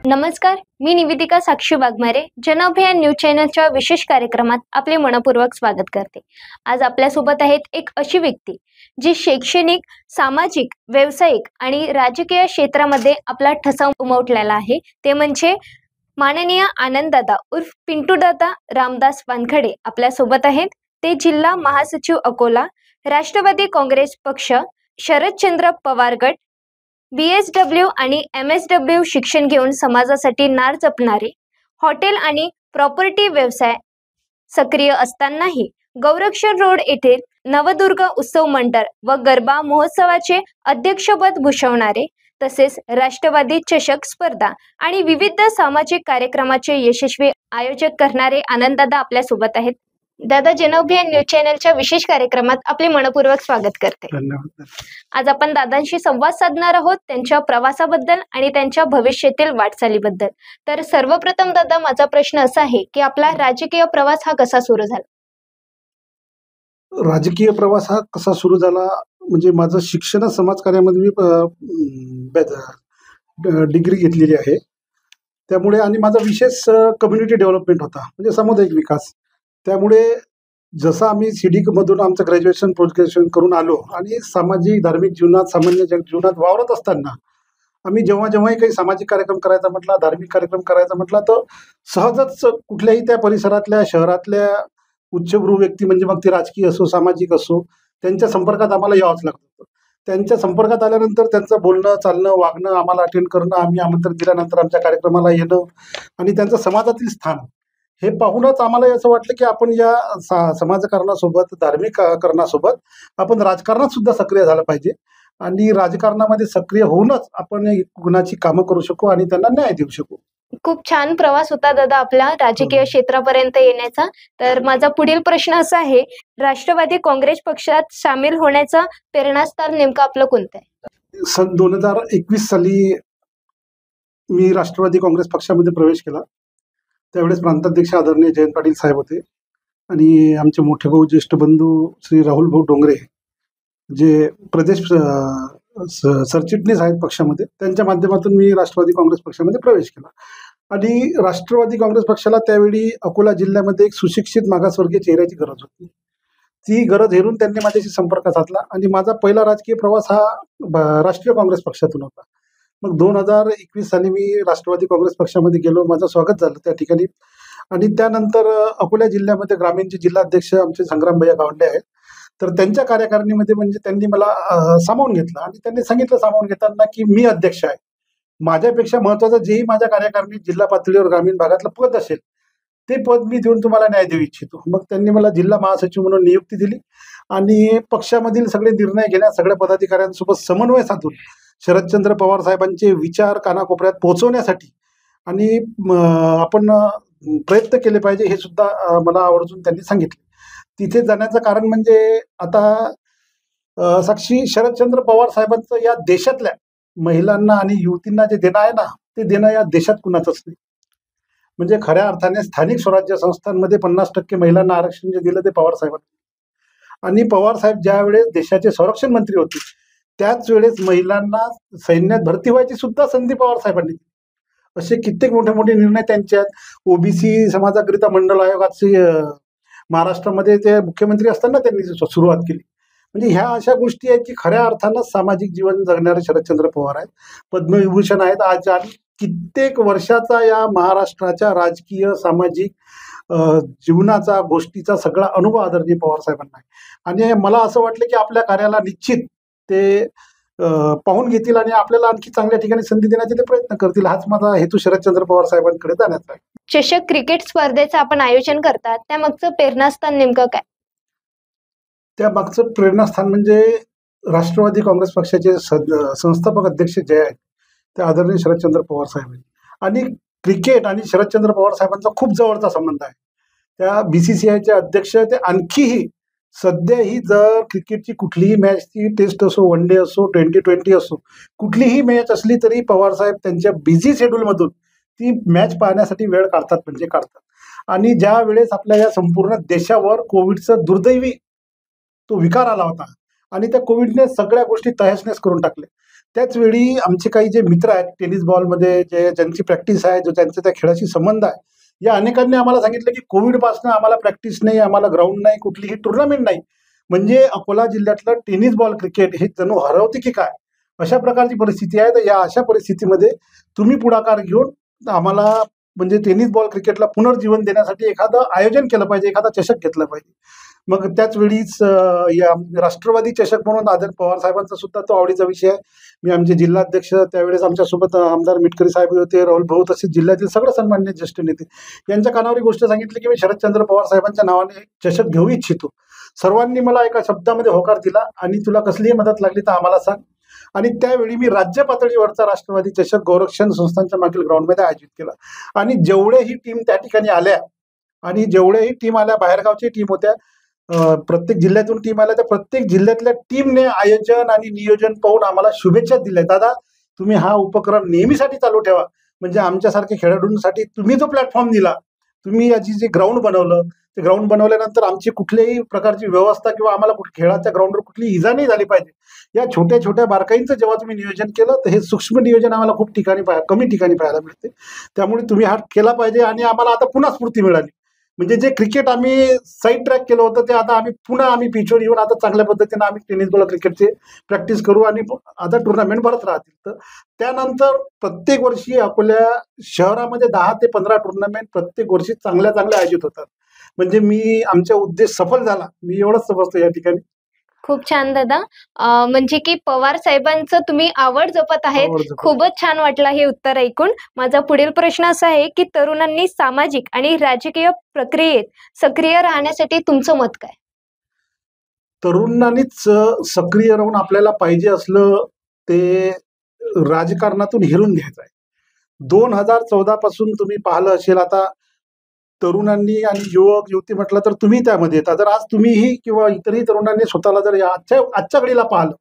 नमस्कार, मी निवेदिका साक्षी वाघमारे जन अभियान न्यूज चॅनलच्या विशेष कार्यक्रमात आपले मनपूर्वक स्वागत करते। आज आपल्यासोबत आहेत एक अशी व्यक्ती जी शैक्षणिक, सामाजिक, व्यावसायिक आणि राजकीय क्षेत्रामध्ये आपला ठसा उमटलेला आहे। ते म्हणजे माननीय आनंददादा उर्फ पिंटूदादा रामदास वानखडे आपल्यासोबत आहेत। ते जिल्हा महासचिव अकोला, राष्ट्रवादी काँग्रेस पक्ष, शरदचंद्र पवार गट, BSW आणि MSW शिक्षण घेऊन समाजासाठी नार जपणारे, हॉटेल आणि प्रॉपर्टी व्यवसाय सक्रिय असतानाही गौरक्षण रोड येथे नवदुर्ग उत्सव मंडळ व गरबा महोत्सवाचे अध्यक्षपद भूषवणारे, तसेच राष्ट्रवादी चषक स्पर्धा आणि विविध सामाजिक कार्यक्रमाचे यशस्वी आयोजक करणारे आनंददादा आपल्या सोबत आहेत। दादा, जन अभियान न्यूज चॅनलच्या विशेष कार्यक्रमात आपले मनपूर्वक स्वागत करते। धन्यवाद। आज आपण दादांशी संवाद साधणार आहोत त्यांच्या प्रवासाबद्दल आणि त्यांच्या भविष्यातील वाटचालीबद्दल। तर सर्वप्रथम दादा, माझा प्रश्न असा आहे की आपला राजकीय प्रवास हा कसा सुरू झाला? राजकीय प्रवास हा कसा सुरू झाला म्हणजे माझं शिक्षण समाजकार्यामध्ये मी डिग्री घेतलेली आहे, त्यामुळे आणि माझा विशेष कम्युनिटी डेव्हलपमेंट होता, म्हणजे सामुदायिक विकास। त्यामुळे जसं आम्ही CD मधून आमचं ग्रॅज्युएशन पोस्ट ग्रॅज्युएशन करून आलो आणि सामाजिक धार्मिक जीवनात सामान्य जीवनात वावरत असताना आम्ही जेव्हाही काही सामाजिक कार्यक्रम करायचा म्हटला, धार्मिक कार्यक्रम करायचा म्हटला, तर सहजच कुठल्याही त्या परिसरातल्या शहरातल्या उच्चभ्रू व्यक्ती, म्हणजे मग ती राजकीय असो सामाजिक असो, त्यांच्या संपर्कात आम्हाला यावंच लागत होतं। त्यांच्या संपर्कात आल्यानंतर त्यांचं बोलणं चालणं वागणं आम्हाला अटेंड करणं, आम्ही आमंत्रण दिल्यानंतर आमच्या कार्यक्रमाला येणं आणि त्यांचं समाजातील स्थान हे पाहूनच आम्हाला असं वाटलं की आपण या समाजकारणासोबत धार्मिक करणासोबत आपण राजकारणात सुद्धा सक्रिय झालं पाहिजे आणि राजकारणामध्ये सक्रिय होऊनच आपण गुणाची कामं करू शकू आणि त्यांना न्याय देऊ शकू। खूप छान प्रवास होता दादा आपला राजकीय क्षेत्रापर्यंत येण्याचा। तर माझा पुढील प्रश्न असा आहे, राष्ट्रवादी काँग्रेस पक्षात सामील होण्याचा प्रेरणास्थान नेमकं आपलं कोणतं आहे? सन 2021 साली मी राष्ट्रवादी काँग्रेस पक्षामध्ये प्रवेश केला। त्यावेळेस प्रांताध्यक्ष आदरणीय जयंत पाटील साहेब होते आणि आमचे मोठे भाऊ ज्येष्ठ बंधू श्री राहुल भाऊ डोंगरे जे प्रदेश सरचिटणीस आहेत पक्षामध्ये, त्यांच्या माध्यमातून मी राष्ट्रवादी काँग्रेस पक्षामध्ये प्रवेश केला। आणि राष्ट्रवादी काँग्रेस पक्षाला त्यावेळी अकोला जिल्ह्यामध्ये एक सुशिक्षित मागासवर्गीय चेहऱ्याची गरज होती। ती गरज हेरून त्यांनी माझ्याशी संपर्क साधला आणि माझा पहिला राजकीय प्रवास हा राष्ट्रीय काँग्रेस पक्षातून होता। मग 2021 साली मी राष्ट्रवादी काँग्रेस पक्षामध्ये गेलो, माझं स्वागत झालं त्या ठिकाणी। आणि त्यानंतर अकोला जिल्ह्यामध्ये ग्रामीणचे जिल्हाध्यक्ष आमचे संग्रामभैया गावंडे आहेत, तर त्यांच्या कार्यकारिणीमध्ये म्हणजे त्यांनी मला सामावून घेतलं आणि त्यांनी सांगितलं सामावून घेताना की मी अध्यक्ष आहे, माझ्यापेक्षा महत्वाचं जेही माझ्या कार्यकारिणीत जिल्हा पातळीवर ग्रामीण भागातलं पद असेल ते पद मी देऊन तुम्हाला न्याय देऊ इच्छितो। मग त्यांनी मला जिल्हा महासचिव म्हणून नियुक्ती दिली आणि पक्षामधील सगळे निर्णय घेण्यास सगळ्या पदाधिकाऱ्यांसोबत समन्वय साधून शरदचंद्र पवार साहेबांचे विचार कानाकोपऱ्यात पोहोचवण्यासाठी आणि आपण प्रयत्न केले पाहिजे हे सुद्धा मला आवर्जून त्यांनी सांगितले। तिथे जाण्याचं कारण म्हणजे आता साक्षी शरदचंद्र पवार साहेबांचं या देशातल्या महिलांना आणि युवतींना जे देणं आहे ना, ते देणं या देशात कुणाचंच नाही। म्हणजे खऱ्या अर्थाने स्थानिक स्वराज्य संस्थांमध्ये 50% महिलांना आरक्षण जे दिलं ते पवार साहेबांनी। आणि पवार साहेब ज्या वेळेस देशाचे संरक्षण मंत्री होते त्याच वेळेस महिलांना सैन्यात भरती व्हायची सुद्धा संधी पवार साहेबांनी दिली। असे कित्येक मोठे मोठे निर्णय त्यांच्यात। OBC समाजाकरिता मंडळ आयोगाचे महाराष्ट्रामध्ये ते मुख्यमंत्री असताना त्यांनी सुरुवात केली। म्हणजे ह्या अशा गोष्टी आहेत की खऱ्या अर्थानं सामाजिक जीवन जगणारे शरदचंद्र पवार आहेत, पद्मविभूषण आहेत आज आणि कित्येक वर्षाचा या महाराष्ट्राच्या राजकीय सामाजिक जीवनाचा गोष्टीचा सगळा अनुभव आदरणीय पवार साहेबांना आहे। आणि मला असं वाटलं की आपल्या कार्याला निश्चित ते पाहून घेतील आणि आपल्याला आणखी चांगल्या ठिकाणी संधी देण्याचे ते प्रयत्न करतील। हाच माझा हेतू शरदचंद्र पवार साहेबांकडे जाण्याचा आहे। चषक क्रिकेट स्पर्धेचं आपण आयोजन करतात, त्यामागचं प्रेरणास्थान नेमकं काय? त्या मागचं प्रेरणास्थान म्हणजे राष्ट्रवादी काँग्रेस पक्षाचे संस्थापक अध्यक्ष जे आहेत ते आदरणीय शरदचंद्र पवार साहेब आहेत आणि क्रिकेट आणि शरदचंद्र पवार साहेबांचा खूप जवळचा संबंध आहे। त्या BCCIचे अध्यक्ष ते आणखीही सध्याही जर क्रिकेटची कुठलीही मॅच, ती टेस्ट असो, वन डे असो, 2020 असो, कुठलीही मॅच असली तरी पवार साहेब त्यांच्या बिझी शेड्यूलमधून ती मॅच पाहण्यासाठी वेळ काढतात म्हणजे काढतात। आणि ज्या वेळेस आपल्या या संपूर्ण देशावर कोविडचं दुर्दैवी तो विकार आला होता आणि त्या कोविडने सगळ्या गोष्टी तहस नहस करून टाकल्या, त्याच वेळी आमचे काही जे मित्र आहेत टेनिस बॉलमध्ये ज्यांची प्रॅक्टिस आहे, जो त्यांचा त्या खेळाशी संबंध आहे, या अनेकांनी आम्हाला सांगितलं की कोविडपासून आम्हाला प्रॅक्टिस नाही, आम्हाला ग्राउंड नाही, कुठलीही टुर्नामेंट नाही. म्हणजे अकोला जिल्ह्यातलं टेनिस बॉल क्रिकेट हे जणू हरवते की काय, अशा प्रकारची परिस्थिती आहे. तर या अशा परिस्थितीमध्ये तुम्ही पुढाकार घेऊन आम्हाला म्हणजे टेनिस बॉल क्रिकेटला पुनर्जीवन देण्यासाठी एखादं आयोजन केलं पाहिजे, एखादा चषक घेतला पाहिजे. मग त्याच वेळीच या राष्ट्रवादी चषक म्हणून आदर पवार साहेबांचा सुद्धा तो आवडीचा विषय आहे. मी आमचे जिल्हाध्यक्ष त्यावेळेस आमच्यासोबत आमदार मिटकरी साहेब होते, राहुल भाऊ, तसेच जिल्ह्यातील सगळे सन्मान्य ज्येष्ठ नेते यांच्या कानावर ही गोष्ट सांगितली की मी शरदचंद्र पवार साहेबांच्या नावाने चषक घेऊ इच्छितो. सर्वांनी मला एका शब्दामध्ये होकार दिला आणि तुला कसलीही मदत लागली तर आम्हाला सांग. आणि त्यावेळी मी राज्य पातळीवरचा राष्ट्रवादी चषक गोरक्षण संस्थांच्या मागील ग्राउंडमध्ये आयोजित केला. आणि जेवढेही टीम त्या ठिकाणी आल्या आणि जेवढेही टीम आल्या, बाहेरगावची टीम होत्या, प्रत्येक जिल्ह्यातून टीम आल्या, त्या प्रत्येक जिल्ह्यातल्या टीमने आयोजन आणि नियोजन पाहून आम्हाला शुभेच्छा दिल्या. दादा, तुम्ही हा उपक्रम नेहमीसाठी चालू ठेवा. म्हणजे आमच्यासारख्या खेळाडूंसाठी तुम्ही जो प्लॅटफॉर्म दिला, तुम्ही याची जे ग्राउंड बनवलं, ते ग्राउंड बनवल्यानंतर आमची कुठल्याही प्रकारची व्यवस्था किंवा आम्हाला खेळाच्या ग्राउंडवर कुठली इजा नाही झाली पाहिजे. या छोट्या छोट्या बारकाईंचं जेव्हा तुम्ही नियोजन केलं, तर हे सूक्ष्म नियोजन आम्हाला खूप कमी ठिकाणी पाहायला मिळते. त्यामुळे तुम्ही हा केला पाहिजे आणि आम्हाला आता पुन्हा स्फूर्ती मिळाली. म्हणजे जे क्रिकेट आम्ही साईड ट्रॅक केलं होतं ते आता आम्ही पिचवर येऊन आता चांगल्या पद्धतीने आम्ही टेनिस बॉल क्रिकेटचे प्रॅक्टिस करू आणि आता टुर्नामेंट भरत राहतील. तर त्यानंतर प्रत्येक वर्षी अकोल्या शहरामध्ये 10 ते 15 टुर्नामेंट प्रत्येक वर्षी चांगल्या आयोजित होतात. म्हणजे आमचा उद्देश सफल झाला, मी एवढंच समजतो या ठिकाणी. खूप छान दादा. म्हणजे की पवार साहेबांचं तुम्ही आवड जपत आहेत. आवड जपत. खूपच छान वाटलं हे उत्तर ऐकून. माझा पुढील प्रश्न असा आहे की तरुणांनी सामाजिक आणि राजकीय प्रक्रियेत सक्रिय राहण्यासाठी तुमचं मत काय? तरुणांनीच सक्रिय राहून आपल्याला पाहिजे असलं ते राजकारणातून हिरून घ्यायचं आहे. 2014 पासून तुम्ही पाहिलं असेल, आता तरुणांनी आणि युवक युवती म्हटलं तर तुम्ही त्यामध्ये येता. जर आज तुम्हीही किंवा इतरही तरुणांनी स्वतःला जर आजच्या घडीला पाहिलं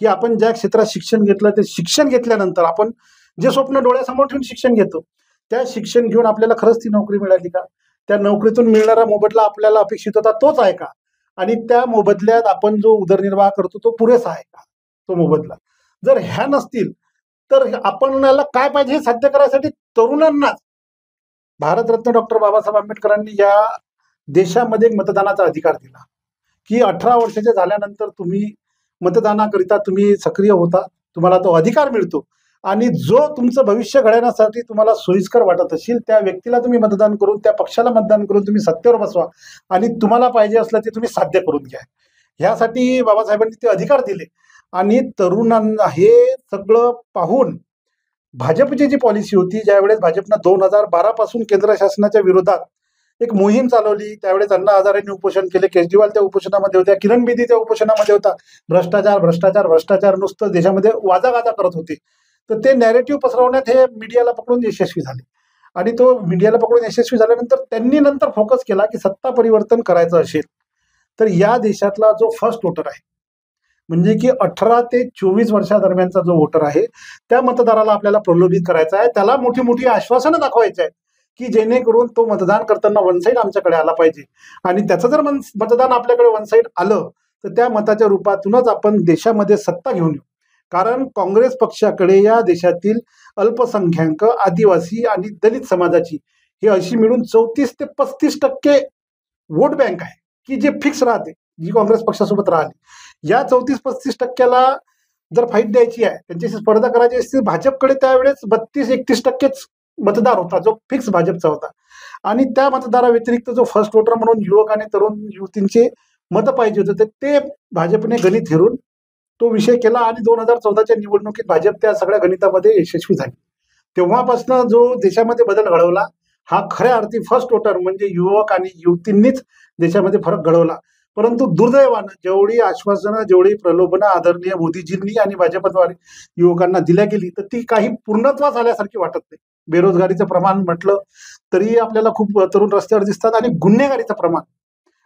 की आपण ज्या क्षेत्रात शिक्षण घेतलं, ते शिक्षण घेतल्यानंतर आपण जे स्वप्न डोळ्यासमोर ठेवून शिक्षण घेतो, त्या शिक्षण घेऊन आपल्याला खरंच ती नोकरी मिळाली का? त्या नोकरीतून मिळणारा मोबदला आपल्याला अपेक्षित होता तोच आहे का? आणि त्या मोबदल्यात आपण जो उदरनिर्वाह करतो तो पुरेसा आहे का, तो मोबदला? जर ह्या नसतील तर आपल्याला काय पाहिजे हे साध्य करायसाठी तरुणांनाच भारतरत्न डॉक्टर बाबासाहेब आंबेडकरांनी या देशामध्ये एक मतदानाचा अधिकार दिला की 18 वर्षाचे झाल्यानंतर तुम्ही मतदानाकरिता तुम्ही सक्रिय होता, तुम्हाला तो अधिकार मिळतो. आणि जो तुमचं भविष्य घडवण्यासाठी तुम्हाला सोयीस्कर वाटत असेल त्या व्यक्तीला तुम्ही मतदान करून, त्या पक्षाला मतदान करून तुम्ही सत्तेवर बसवा आणि तुम्हाला पाहिजे असलं ते तुम्ही साध्य करून घ्या. ह्यासाठी बाबासाहेबांनी ते अधिकार दिले. आणि तरुणांना हे सगळं पाहून भाजपची जी पॉलिसी होती, ज्यावेळेस भाजपनं 2012 पासून केंद्र शासनाच्या विरोधात एक मोहीम चालवली, त्यावेळेस अण्णा हजारेंनी उपोषण केले, केजरीवाल त्या उपोषणामध्ये होत्या, किरण बेदी त्या उपोषणामध्ये होता. भ्रष्टाचार भ्रष्टाचार भ्रष्टाचार नुसतं देशामध्ये वाजागाजा करत होते. तर ते नॅरेटिव्ह पसरवण्यात हे मीडियाला पकडून यशस्वी झाले. आणि तो मीडियाला पकडून यशस्वी झाल्यानंतर त्यांनी नंतर फोकस केला की सत्ता परिवर्तन करायचं असेल तर या देशातला जो फर्स्ट वोटर आहे, म्हणजे की 18 ते 24 वर्षादरम्यानचा जो वोटर आहे, त्या मतदाराला आपल्याला प्रलोभित करायचा आहे. त्याला मोठी मोठी आश्वासनं दाखवायची आहेत की जेणेकरून तो मतदान करताना वन साईड आमच्याकडे आला पाहिजे. आणि त्याचं जर मतदान आपल्याकडे वन साईड आलं तर त्या मताच्या रूपातूनच आपण देशामध्ये सत्ता घेऊन येऊ. कारण काँग्रेस पक्षाकडे या देशातील अल्पसंख्याक, आदिवासी आणि दलित समाजाची ही अशी मिळून 34 ते 35% वोट बँक आहे की जे फिक्स राहते, जी काँग्रेस पक्षासोबत राहिली. या 34-35% जर फाईट द्यायची आहे, त्यांच्याशी स्पर्धा करायची असते, भाजपकडे त्यावेळेस 32-31% मतदार होता, जो फिक्स भाजपचा होता. आणि त्या मतदारा व्यतिरिक्त जो फर्स्ट वोटर म्हणून युवक आणि तरुण युवतींचे मतं पाहिजे होते, ते भाजपने गणित हेरून तो विषय केला. आणि 2014च्या निवडणुकीत भाजप त्या सगळ्या गणितामध्ये यशस्वी झाली. तेव्हापासून जो देशामध्ये बदल घडवला, हा खऱ्या अर्थी फर्स्ट वोटर म्हणजे युवक आणि युवतींनीच देशामध्ये फरक घडवला. परंतु दुर्दैवानं जेवढी आश्वासनं, जेवढी प्रलोभनं आदरणीय मोदीजींनी आणि भाजपद्वारे युवकांना दिल्या गेली, तर ती काही पूर्णत्वास आल्यासारखी वाटत नाही. बेरोजगारीचं प्रमाण म्हटलं तरी आपल्याला खूप तरुण रस्त्यावर दिसतात. आणि गुन्हेगारीचं प्रमाण,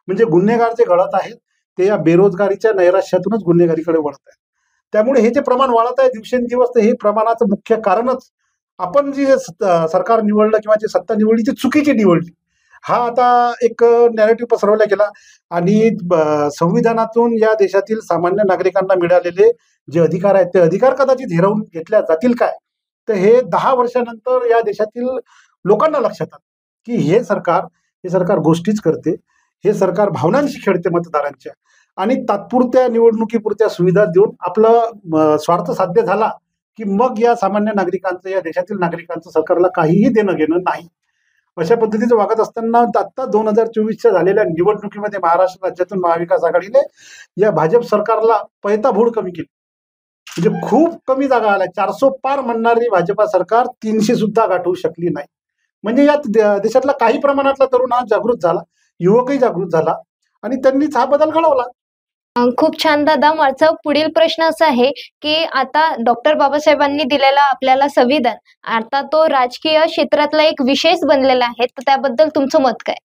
म्हणजे गुन्हेगार जे घडत आहेत ते या बेरोजगारीच्या नैराश्यातूनच गुन्हेगारीकडे वळत आहेत. त्यामुळे हे जे प्रमाण वाढत आहे दिवसेंदिवस, तर हे प्रमाणाचं मुख्य कारणच आपण जी सरकार निवडलं किंवा जी सत्ता निवडली ती चुकीची निवडली. हा आता एक नॅरेटिव्ह पसरवला गेला आणि संविधानातून या देशातील सामान्य नागरिकांना मिळालेले जे अधिकार आहेत ते अधिकार कदाचित हिरावून घेतल्या जातील काय, तर हे 10 वर्षानंतर या देशातील लोकांना लक्षात आलं की हे सरकार गोष्टीच करते, हे सरकार भावनांशी खेळते मतदारांच्या आणि तात्पुरत्या निवडणुकीपुरत्या सुविधा देऊन आपलं स्वार्थ साध्य झाला की मग या सामान्य नागरिकांचं, या देशातील नागरिकांचं सरकारला काहीही देणं घेणं नाही. अशा पद्धतीचं वागत असताना आता 2024च्या झालेल्या निवडणुकीमध्ये महाराष्ट्र राज्यातून महाविकास आघाडीने या भाजप सरकारला पैताभूड कमी केली. म्हणजे खूप कमी जागा आल्या. 400 पार म्हणणारी भाजपा सरकार 300 सुद्धा गाठवू शकली नाही. म्हणजे या देशातला काही प्रमाणातला तरुण हा जागृत झाला, युवकही जागृत झाला आणि त्यांनीच हा बदल घडवला. खूप छान दादा. माझा पुढील प्रश्न असा आहे की आता डॉक्टर बाबासाहेबांनी दिलेला आपल्याला संविधान आता तो राजकीय क्षेत्रातला एक विषयच बनलेला आहे, तर त्याबद्दल तुमचं मत काय?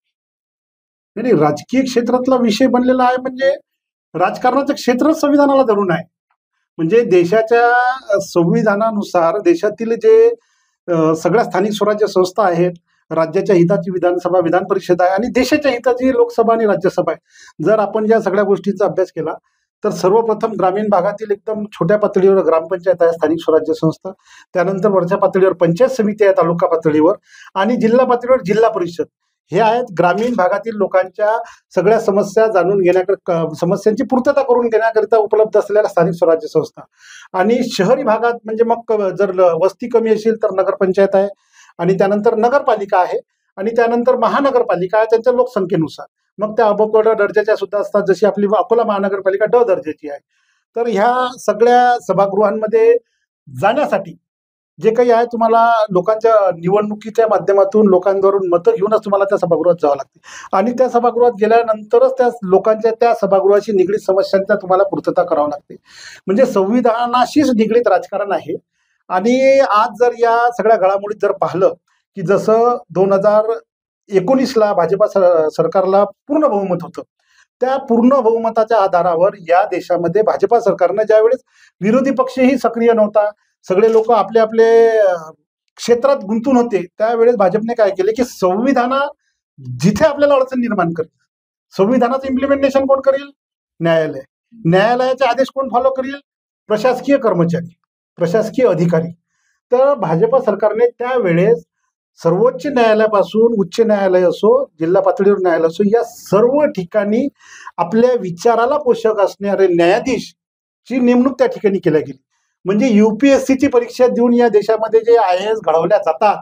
नाही, राजकीय क्षेत्रातला विषय बनलेला आहे म्हणजे राजकारणाचं क्षेत्रच संविधानाला धरून आहे. म्हणजे देशाच्या संविधानानुसार देशातील जे सगळ्या स्थानिक स्वराज्य संस्था आहेत, राज्याच्या हिताची विधानसभा, विधान परिषद आहे आणि देशाच्या हिताची लोकसभा आणि राज्यसभा आहे. जर आपण या सगळ्या गोष्टींचा अभ्यास केला तर सर्वप्रथम ग्रामीण भागातील एकदम छोट्या पातळीवर ग्रामपंचायत आहे, स्थानिक स्वराज्य संस्था, त्यानंतर वरच्या पातळीवर पंचायत समिती आहे तालुका पातळीवर, आणि जिल्हा पातळीवर जिल्हा परिषद. हे आहेत ग्रामीण भागातील लोकांच्या सगळ्या समस्या जाणून घेण्याकरिता, समस्यांची पूर्तता करून घेण्याकरिता उपलब्ध असलेल्या स्थानिक स्वराज्य संस्था. आणि शहरी भागात म्हणजे मग जर वस्ती कमी असेल तर नगरपंचायत आहे, आणि त्यानंतर नगरपालिका आहे, आणि त्यानंतर महानगरपालिका आहे त्यांच्या लोकसंख्येनुसार. मग त्या अबोगड दर्जाच्या सुद्धा असतात, जशी आपली अकोला महानगरपालिका ड दर्जाची आहे. तर ह्या सगळ्या सभागृहांमध्ये जाण्यासाठी जे काही आहे तुम्हाला लोकांच्या निवडणुकीच्या माध्यमातून लोकांवरून मतं घेऊनच तुम्हाला त्या सभागृहात जावं लागते, आणि त्या सभागृहात गेल्यानंतरच त्या लोकांच्या त्या सभागृहाशी निगडीत समस्यांचा तुम्हाला पूर्तता करावं लागते. म्हणजे संविधानाशीच निगडीत राजकारण आहे. आणि आज जर या सगळ्या घडामोडीत जर पाहिलं की जसं 2019ला भाजपा सरकारला पूर्ण बहुमत होतं, त्या पूर्ण बहुमताच्या आधारावर या देशामध्ये भाजपा सरकारनं ज्यावेळेस विरोधी पक्षही सक्रिय नव्हता, सगळे लोक आपले आपले क्षेत्रात गुंतून होते, त्यावेळेस भाजपने काय केले की संविधाना जिथे आपल्याला अडचण निर्माण करेल, संविधानाचं इम्प्लिमेंटेशन कोण करेल? न्यायालय. न्यायालयाचे आदेश कोण फॉलो करेल? प्रशासकीय कर्मचारी, प्रशासकीय अधिकारी. तर भाजपा सरकारने त्यावेळेस सर्वोच्च न्यायालयापासून उच्च न्यायालय असो, जिल्हा पातळीवर न्यायालय असो, या सर्व ठिकाणी आपल्या विचाराला पोषक असणारे न्यायाधीशची नेमणूक त्या ठिकाणी केल्या गेली. म्हणजे युपीएससीची परीक्षा देऊन या देशामध्ये जे IAS घडवल्या जातात,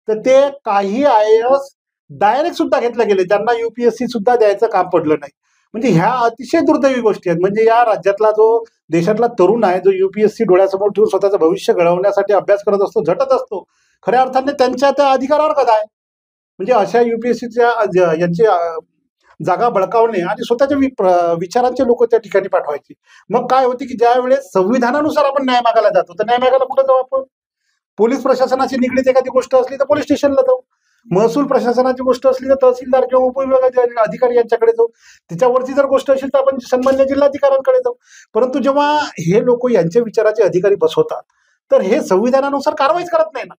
तर ते काही IAS डायरेक्ट सुद्धा घेतले गेले, ज्यांना युपीएससी सुद्धा द्यायचं काम पडलं नाही. म्हणजे ह्या अतिशय दुर्दैवी गोष्टी आहेत. म्हणजे या राज्यातला जो देशातला तरुण आहे, जो युपीएससी डोळ्यासमोर ठेवून स्वतःचं भविष्य घडवण्यासाठी अभ्यास करत असतो, झटत असतो, खऱ्या अर्थाने त्यांच्या त्या अधिकारावर कदा आहे. म्हणजे अशा युपीएससीच्या यांची जागा बळकावणे आणि स्वतःच्या विचारांचे लोक त्या ठिकाणी पाठवायचे. मग काय होते की ज्या वेळेस संविधानानुसार आपण न्याय मागायला जातो, तर न्याय मागायला कुठं जाऊ आपण? पोलीस प्रशासनाची निगडीत एखादी गोष्ट असली तर पोलीस स्टेशनला जाऊ, महसूल प्रशासनाची गोष्ट असली तर तहसीलदार किंवा उपविभागाचे अधिकारी यांच्याकडे जाऊ, त्याच्यावरची जर गोष्ट असेल तर आपण सन्मान्य जिल्हाधिकाऱ्यांकडे जाऊ. परंतु जेव्हा हे लोक यांच्या विचाराचे अधिकारी बसवतात, तर हे संविधानानुसार कारवाईच करत नाही ना.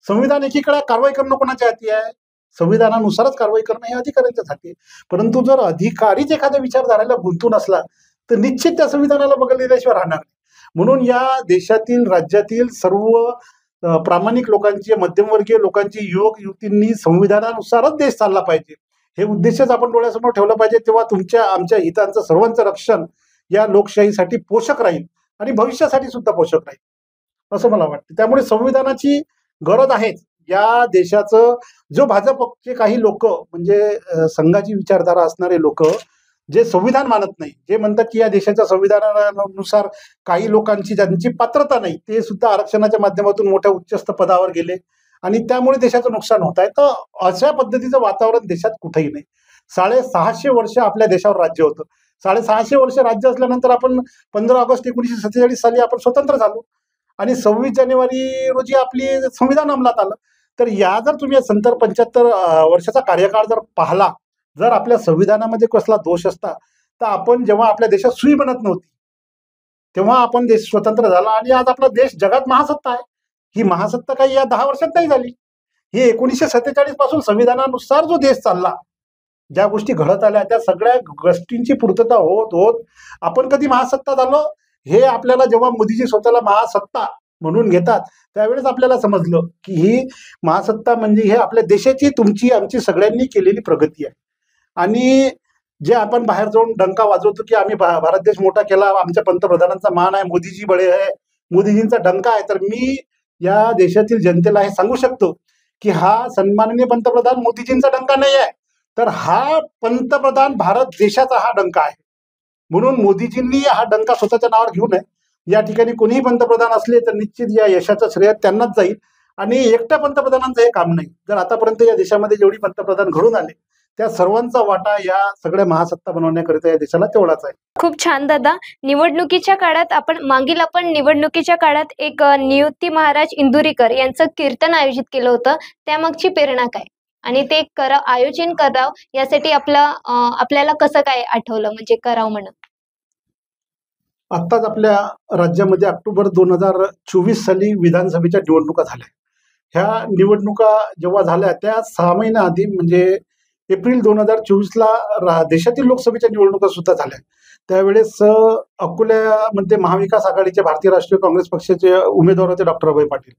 संविधान एकीकडे कारवाई करणं कोणाच्या हाती आहे? संविधानानुसारच कारवाई करणं हे अधिकाऱ्यांच्याच हाती आहे. परंतु जर अधिकारीच एखाद्या विचारधाराला गुंतून असला तर निश्चित त्या संविधानाला बघितल्याशिवाय राहणार नाही. म्हणून या देशातील, राज्यातील सर्व प्रामाणिक लोकांची, मध्यमवर्गीय लोकांची, युवक युवतींनी संविधानानुसारच देश चालला पाहिजे, हे उद्देशच आपण डोळ्यासमोर ठेवलं पाहिजे. तेव्हा तुमच्या आमच्या हितांचं सर्वांचं रक्षण या लोकशाहीसाठी पोषक राहील आणि भविष्यासाठी सुद्धा पोषक राहील असं मला वाटतं. त्यामुळे संविधानाची गरज आहेच. या देशाचं जो भाजपचे काही लोक म्हणजे संघाची विचारधारा असणारे लोक जे संविधान मानत नाही, जे म्हणतात की या देशाच्या संविधानानुसार काही लोकांची ज्यांची पात्रता नाही ते सुद्धा आरक्षणाच्या माध्यमातून मोठ्या उच्चस्थ पदावर गेले आणि त्यामुळे देशाचं नुकसान होत आहे. तर अशा पद्धतीचं वातावरण देशात कुठेही नाही. 650 वर्ष आपल्या देशावर राज्य होतं. 650 वर्ष राज्य असल्यानंतर आपण 15 ऑगस्ट 1947 साली आपण स्वतंत्र झालो आणि 26 जानेवारी रोजी आपली संविधान अंमलात आलं. तर या जर तुम्ही 75 वर्षाचा कार्यकाळ जर पाहिला, जर आपल्या संविधानामध्ये कसला दोष असता, तर आपण जेव्हा आपल्या देशात सुई बनत नव्हती तेव्हा आपण देश स्वतंत्र झाला आणि आज आपला देश जगात महासत्ता आहे. ही महासत्ता काही या 10 वर्षात नाही झाली. हे 1947 पासून संविधानानुसार जो देश चालला, ज्या गोष्टी घडत आल्या त्या सगळ्या गोष्टींची पूर्तता होत होत आपण कधी महासत्ता झालो हे आपल्याला जेव्हा मोदीजी स्वतःला महासत्ता म्हणून घेतात त्यावेळेस आपल्याला समजलं की ही महासत्ता म्हणजे हे आपल्या देशाची, तुमची, आमची सगळ्यांनी केलेली प्रगती आहे. आणि जे आपण बाहेर जाऊन डंका वाजवतो की आम्ही भारत देश मोठा केला, आमच्या पंतप्रधानांचा मान आहे, मोदीजी बडे आहे, मोदीजींचा डंका आहे, तर मी या देशातील जनतेला हे सांगू शकतो की हा सन्माननीय पंतप्रधान मोदीजींचा डंका नाही आहे, तर हा पंतप्रधान भारत देशाचा हा डंका आहे. म्हणून मोदीजींनी हा डंका स्वतःच्या नावावर घेऊ नये. या ठिकाणी कोणीही पंतप्रधान असले तर निश्चित या यशाचं श्रेय त्यांनाच जाईल आणि एकट्या पंतप्रधानांचं हे काम नाही. जर आतापर्यंत या देशामध्ये जेवढी पंतप्रधान घडून आले त्या सर्वांचा वाटा या सगळ्या महासत्ता बनवण्याकरिता या देशाला तेवढाच आहे. खूप छान दादा. निवडणुकीच्या काळात आपण निवडणुकीच्या काळात एक नियुक्ती महाराज इंदुरीकर यांचं कीर्तन आयोजित केलं होतं. त्यामागची प्रेरणा काय आणि ते आयोजन करावं यासाठी आपल्याला कसं काय आठवलं, म्हणजे करावं म्हणून? आत्ताच आपल्या राज्यामध्ये ऑक्टोबर 2024 साली विधानसभेच्या निवडणुका झाल्या. ह्या निवडणुका जेव्हा झाल्या त्या 6 महिन्या आधी म्हणजे एप्रिल 2024ला देशातील लोकसभेच्या निवडणुका सुद्धा झाल्या. त्यावेळेस अकोल्यामध्ये महाविकास आघाडीचे भारतीय राष्ट्रीय काँग्रेस पक्षाचे उमेदवार होते डॉक्टर अभय पाटील.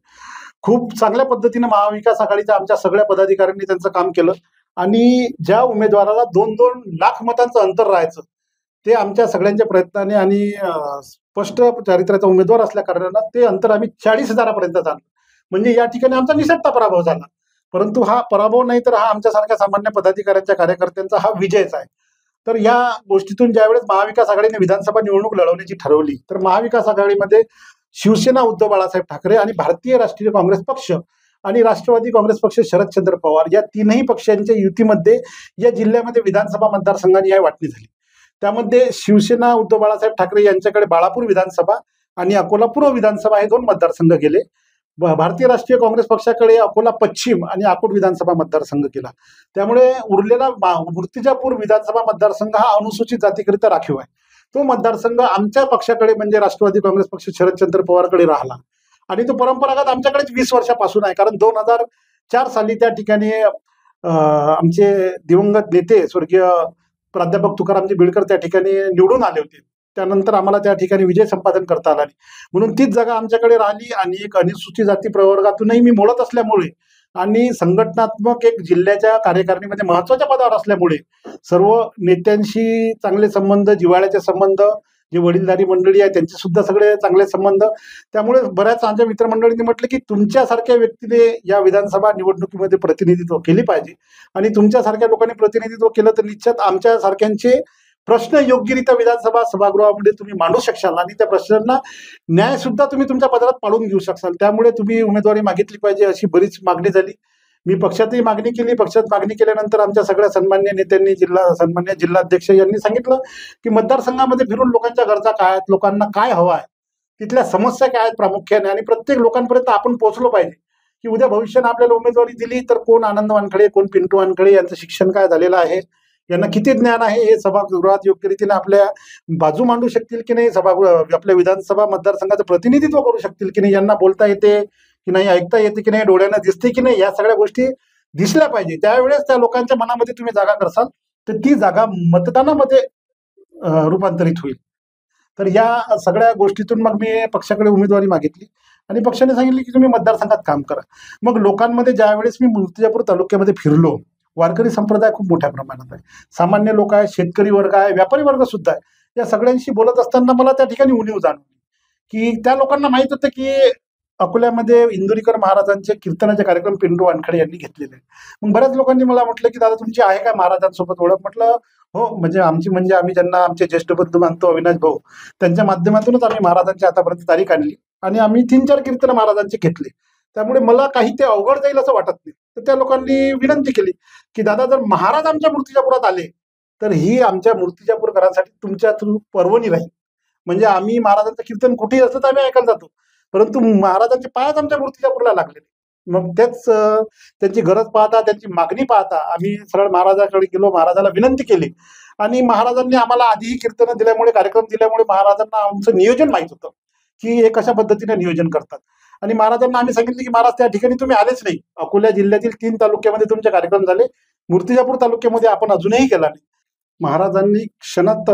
खूप चांगल्या पद्धतीने महाविकास आघाडीच्या आमच्या सगळ्या पदाधिकाऱ्यांनी त्यांचं काम केलं आणि ज्या उमेदवाराला 2-2 लाख मतांचं अंतर राहायचं ते आमच्या सगळ्यांच्या प्रयत्नाने आणि स्पष्ट चारित्र्याचा उमेदवार असल्या कारणानं ते अंतर आम्ही 40,000पर्यंत आणलं. म्हणजे या ठिकाणी आमचा निसटता पराभव झाला. परंतु हा पराभव नाही तर हा आमच्यासारख्या सामान्य पदाधिकाऱ्यांच्या, कार्यकर्त्यांचा हा विजयच आहे. तर या गोष्टीतून ज्यावेळेस महाविकास आघाडीने विधानसभा निवडणूक लढवण्याची ठरवली तर महाविकास आघाडीमध्ये शिवसेना उद्धव बाळासाहेब ठाकरे आणि भारतीय राष्ट्रीय काँग्रेस पक्ष आणि राष्ट्रवादी काँग्रेस पक्ष शरदचंद्र पवार या तीनही पक्षांच्या युतीमध्ये या जिल्ह्यामध्ये विधानसभा मतदारसंघांची या वाटणी झाली. त्यामध्ये शिवसेना उद्धव बाळासाहेब ठाकरे यांच्याकडे बाळापूर विधानसभा आणि अकोला पूर्व विधानसभा हे 2 मतदारसंघ गेले. भारतीय राष्ट्रीय काँग्रेस पक्षाकडे अकोला पश्चिम आणि अकोट विधानसभा मतदारसंघ केला. त्यामुळे उरलेला मूर्तिजापूर विधानसभा मतदारसंघ हा अनुसूचित जातीकरिता राखीव आहे. तो मतदारसंघ आमच्या पक्षाकडे म्हणजे राष्ट्रवादी काँग्रेस पक्ष शरदचंद्र पवारकडे राहिला आणि तो परंपरागत आमच्याकडेच 20 वर्षापासून आहे. कारण 2004 साली त्या ठिकाणी आमचे दिवंगत नेते स्वर्गीय प्राध्यापक तुकारामजी बिडकर त्या ठिकाणी निवडून आले होते. त्यानंतर आम्हाला त्या ठिकाणी विजय संपादन करता आला नाही, म्हणून तीच जागा आमच्याकडे राहिली. आणि एक अनुसूचित जाती प्रवर्गातूनही मी मोडत असल्यामुळे आणि संघटनात्मक एक जिल्ह्याच्या कार्यकारिणीमध्ये महत्वाच्या पदावर असल्यामुळे सर्व नेत्यांशी चांगले संबंध, जिव्हाळ्याचे संबंध, जे वडीलधारी मंडळी आहे त्यांचे सुद्धा सगळे चांगले संबंध. त्यामुळे बऱ्याच आमच्या मित्रमंडळींनी म्हटलं की तुमच्यासारख्या व्यक्तीने या विधानसभा निवडणुकीमध्ये प्रतिनिधित्व केली पाहिजे आणि तुमच्यासारख्या लोकांनी प्रतिनिधित्व केलं तर निश्चित आमच्या सारख्यांचे प्रश्न योग्यरित्या विधानसभा सभागृहामध्ये तुम्ही मांडू शकाल आणि त्या प्रश्नांना न्याय सुद्धा तुम्ही तुमच्या पदरात पाडून घेऊ शकाल. त्यामुळे तुम्ही उमेदवारी मागितली पाहिजे अशी बरीच मागणी झाली. मी पक्षातही मागणी केली. पक्षात मागणी केल्यानंतर आमच्या सगळ्या सन्मान्य नेत्यांनी, सन्मान्य जिल्हाध्यक्ष यांनी सांगितलं की मतदारसंघामध्ये फिरून लोकांच्या गरजा काय आहेत, लोकांना काय हवं आहे, तिथल्या समस्या काय आहेत प्रामुख्याने, आणि प्रत्येक लोकांपर्यंत आपण पोहोचलो पाहिजे की उद्या भविष्याने आपल्याला उमेदवारी दिली तर कोण आनंद वानखडे, कोण पिंटू वानखडे यांचं शिक्षण काय झालेलं आहे, यांना किती ज्ञान आहे, हे सभागृहात योग्य रीतीने आपल्या बाजू मांडू शकतील की नाही, आपल्या विधानसभा मतदारसंघाचं प्रतिनिधित्व करू शकतील की नाही, यांना बोलता येते की नाही, ऐकता येते की नाही, डोळ्यांना दिसते की नाही, या सगळ्या गोष्टी दिसल्या पाहिजे. त्यावेळेस त्या लोकांच्या मनामध्ये तुम्ही जागा करसाल तर ती जागा मतदानामध्ये रूपांतरित होईल. तर या सगळ्या गोष्टीतून मग मी पक्षाकडे उमेदवारी मागितली आणि पक्षाने सांगितले की तुम्ही मतदारसंघात काम करा. मग लोकांमध्ये ज्या वेळेस मी मूर्तिजापूर तालुक्यामध्ये फिरलो, वारकरी संप्रदाय खूप मोठ्या प्रमाणात आहे, सामान्य लोक आहे, शेतकरी वर्ग आहे, व्यापारी वर्ग सुद्धा आहे. या सगळ्यांशी बोलत असताना मला त्या ठिकाणी उणीव जाणवली की त्या लोकांना माहित होतं की अकोल्यामध्ये इंदुरीकर महाराजांचे कीर्तनाचे कार्यक्रम पिंटू वानखडे यांनी घेतलेले. मग बऱ्याच लोकांनी मला म्हटलं की दादा तुमची आहे काय महाराजांसोबत ओळख? म्हटलं हो, म्हणजे आम्ही ज्यांना आमचे ज्येष्ठ बंधू मानतो अविनाश भाऊ, त्यांच्या माध्यमातूनच आम्ही महाराजांची आतापर्यंत तारीख आणली आणि आम्ही 3-4 कीर्तन महाराजांचे घेतले. त्यामुळे मला काही ते अवघड जाईल असं वाटत नाही. तर त्या लोकांनी विनंती केली की दादा जर महाराज आमच्या मूर्तिजापुरात आले तर ही आमच्या मूर्तिजापूरकरांसाठी तुमच्या थ्रू पर्वणी राहील. म्हणजे आम्ही महाराजांचं कीर्तन कुठेही असलं तर आम्ही ऐकायला जातो, परंतु महाराजांचे पायच आमच्या मूर्तिजापूरला लागले. मग त्यांची गरज पाहता, त्यांची मागणी पाहता आम्ही सरळ महाराजाकडे गेलो, महाराजाला विनंती केली आणि महाराजांनी आम्हाला आधीही कीर्तन दिल्यामुळे, कार्यक्रम दिल्यामुळे महाराजांना आमचं नियोजन माहित होतं की हे कशा पद्धतीने नियोजन करतात. आणि महाराजांना आम्ही सांगितलं की महाराज त्या ठिकाणी तुम्ही आलेच नाही. अकोला जिल्ह्यातील 3 तालुक्यामध्ये तुमचे कार्यक्रम झाले, मूर्तिजापूर तालुक्यामध्ये आपण अजूनही गेला नाही. महाराजांनी क्षणात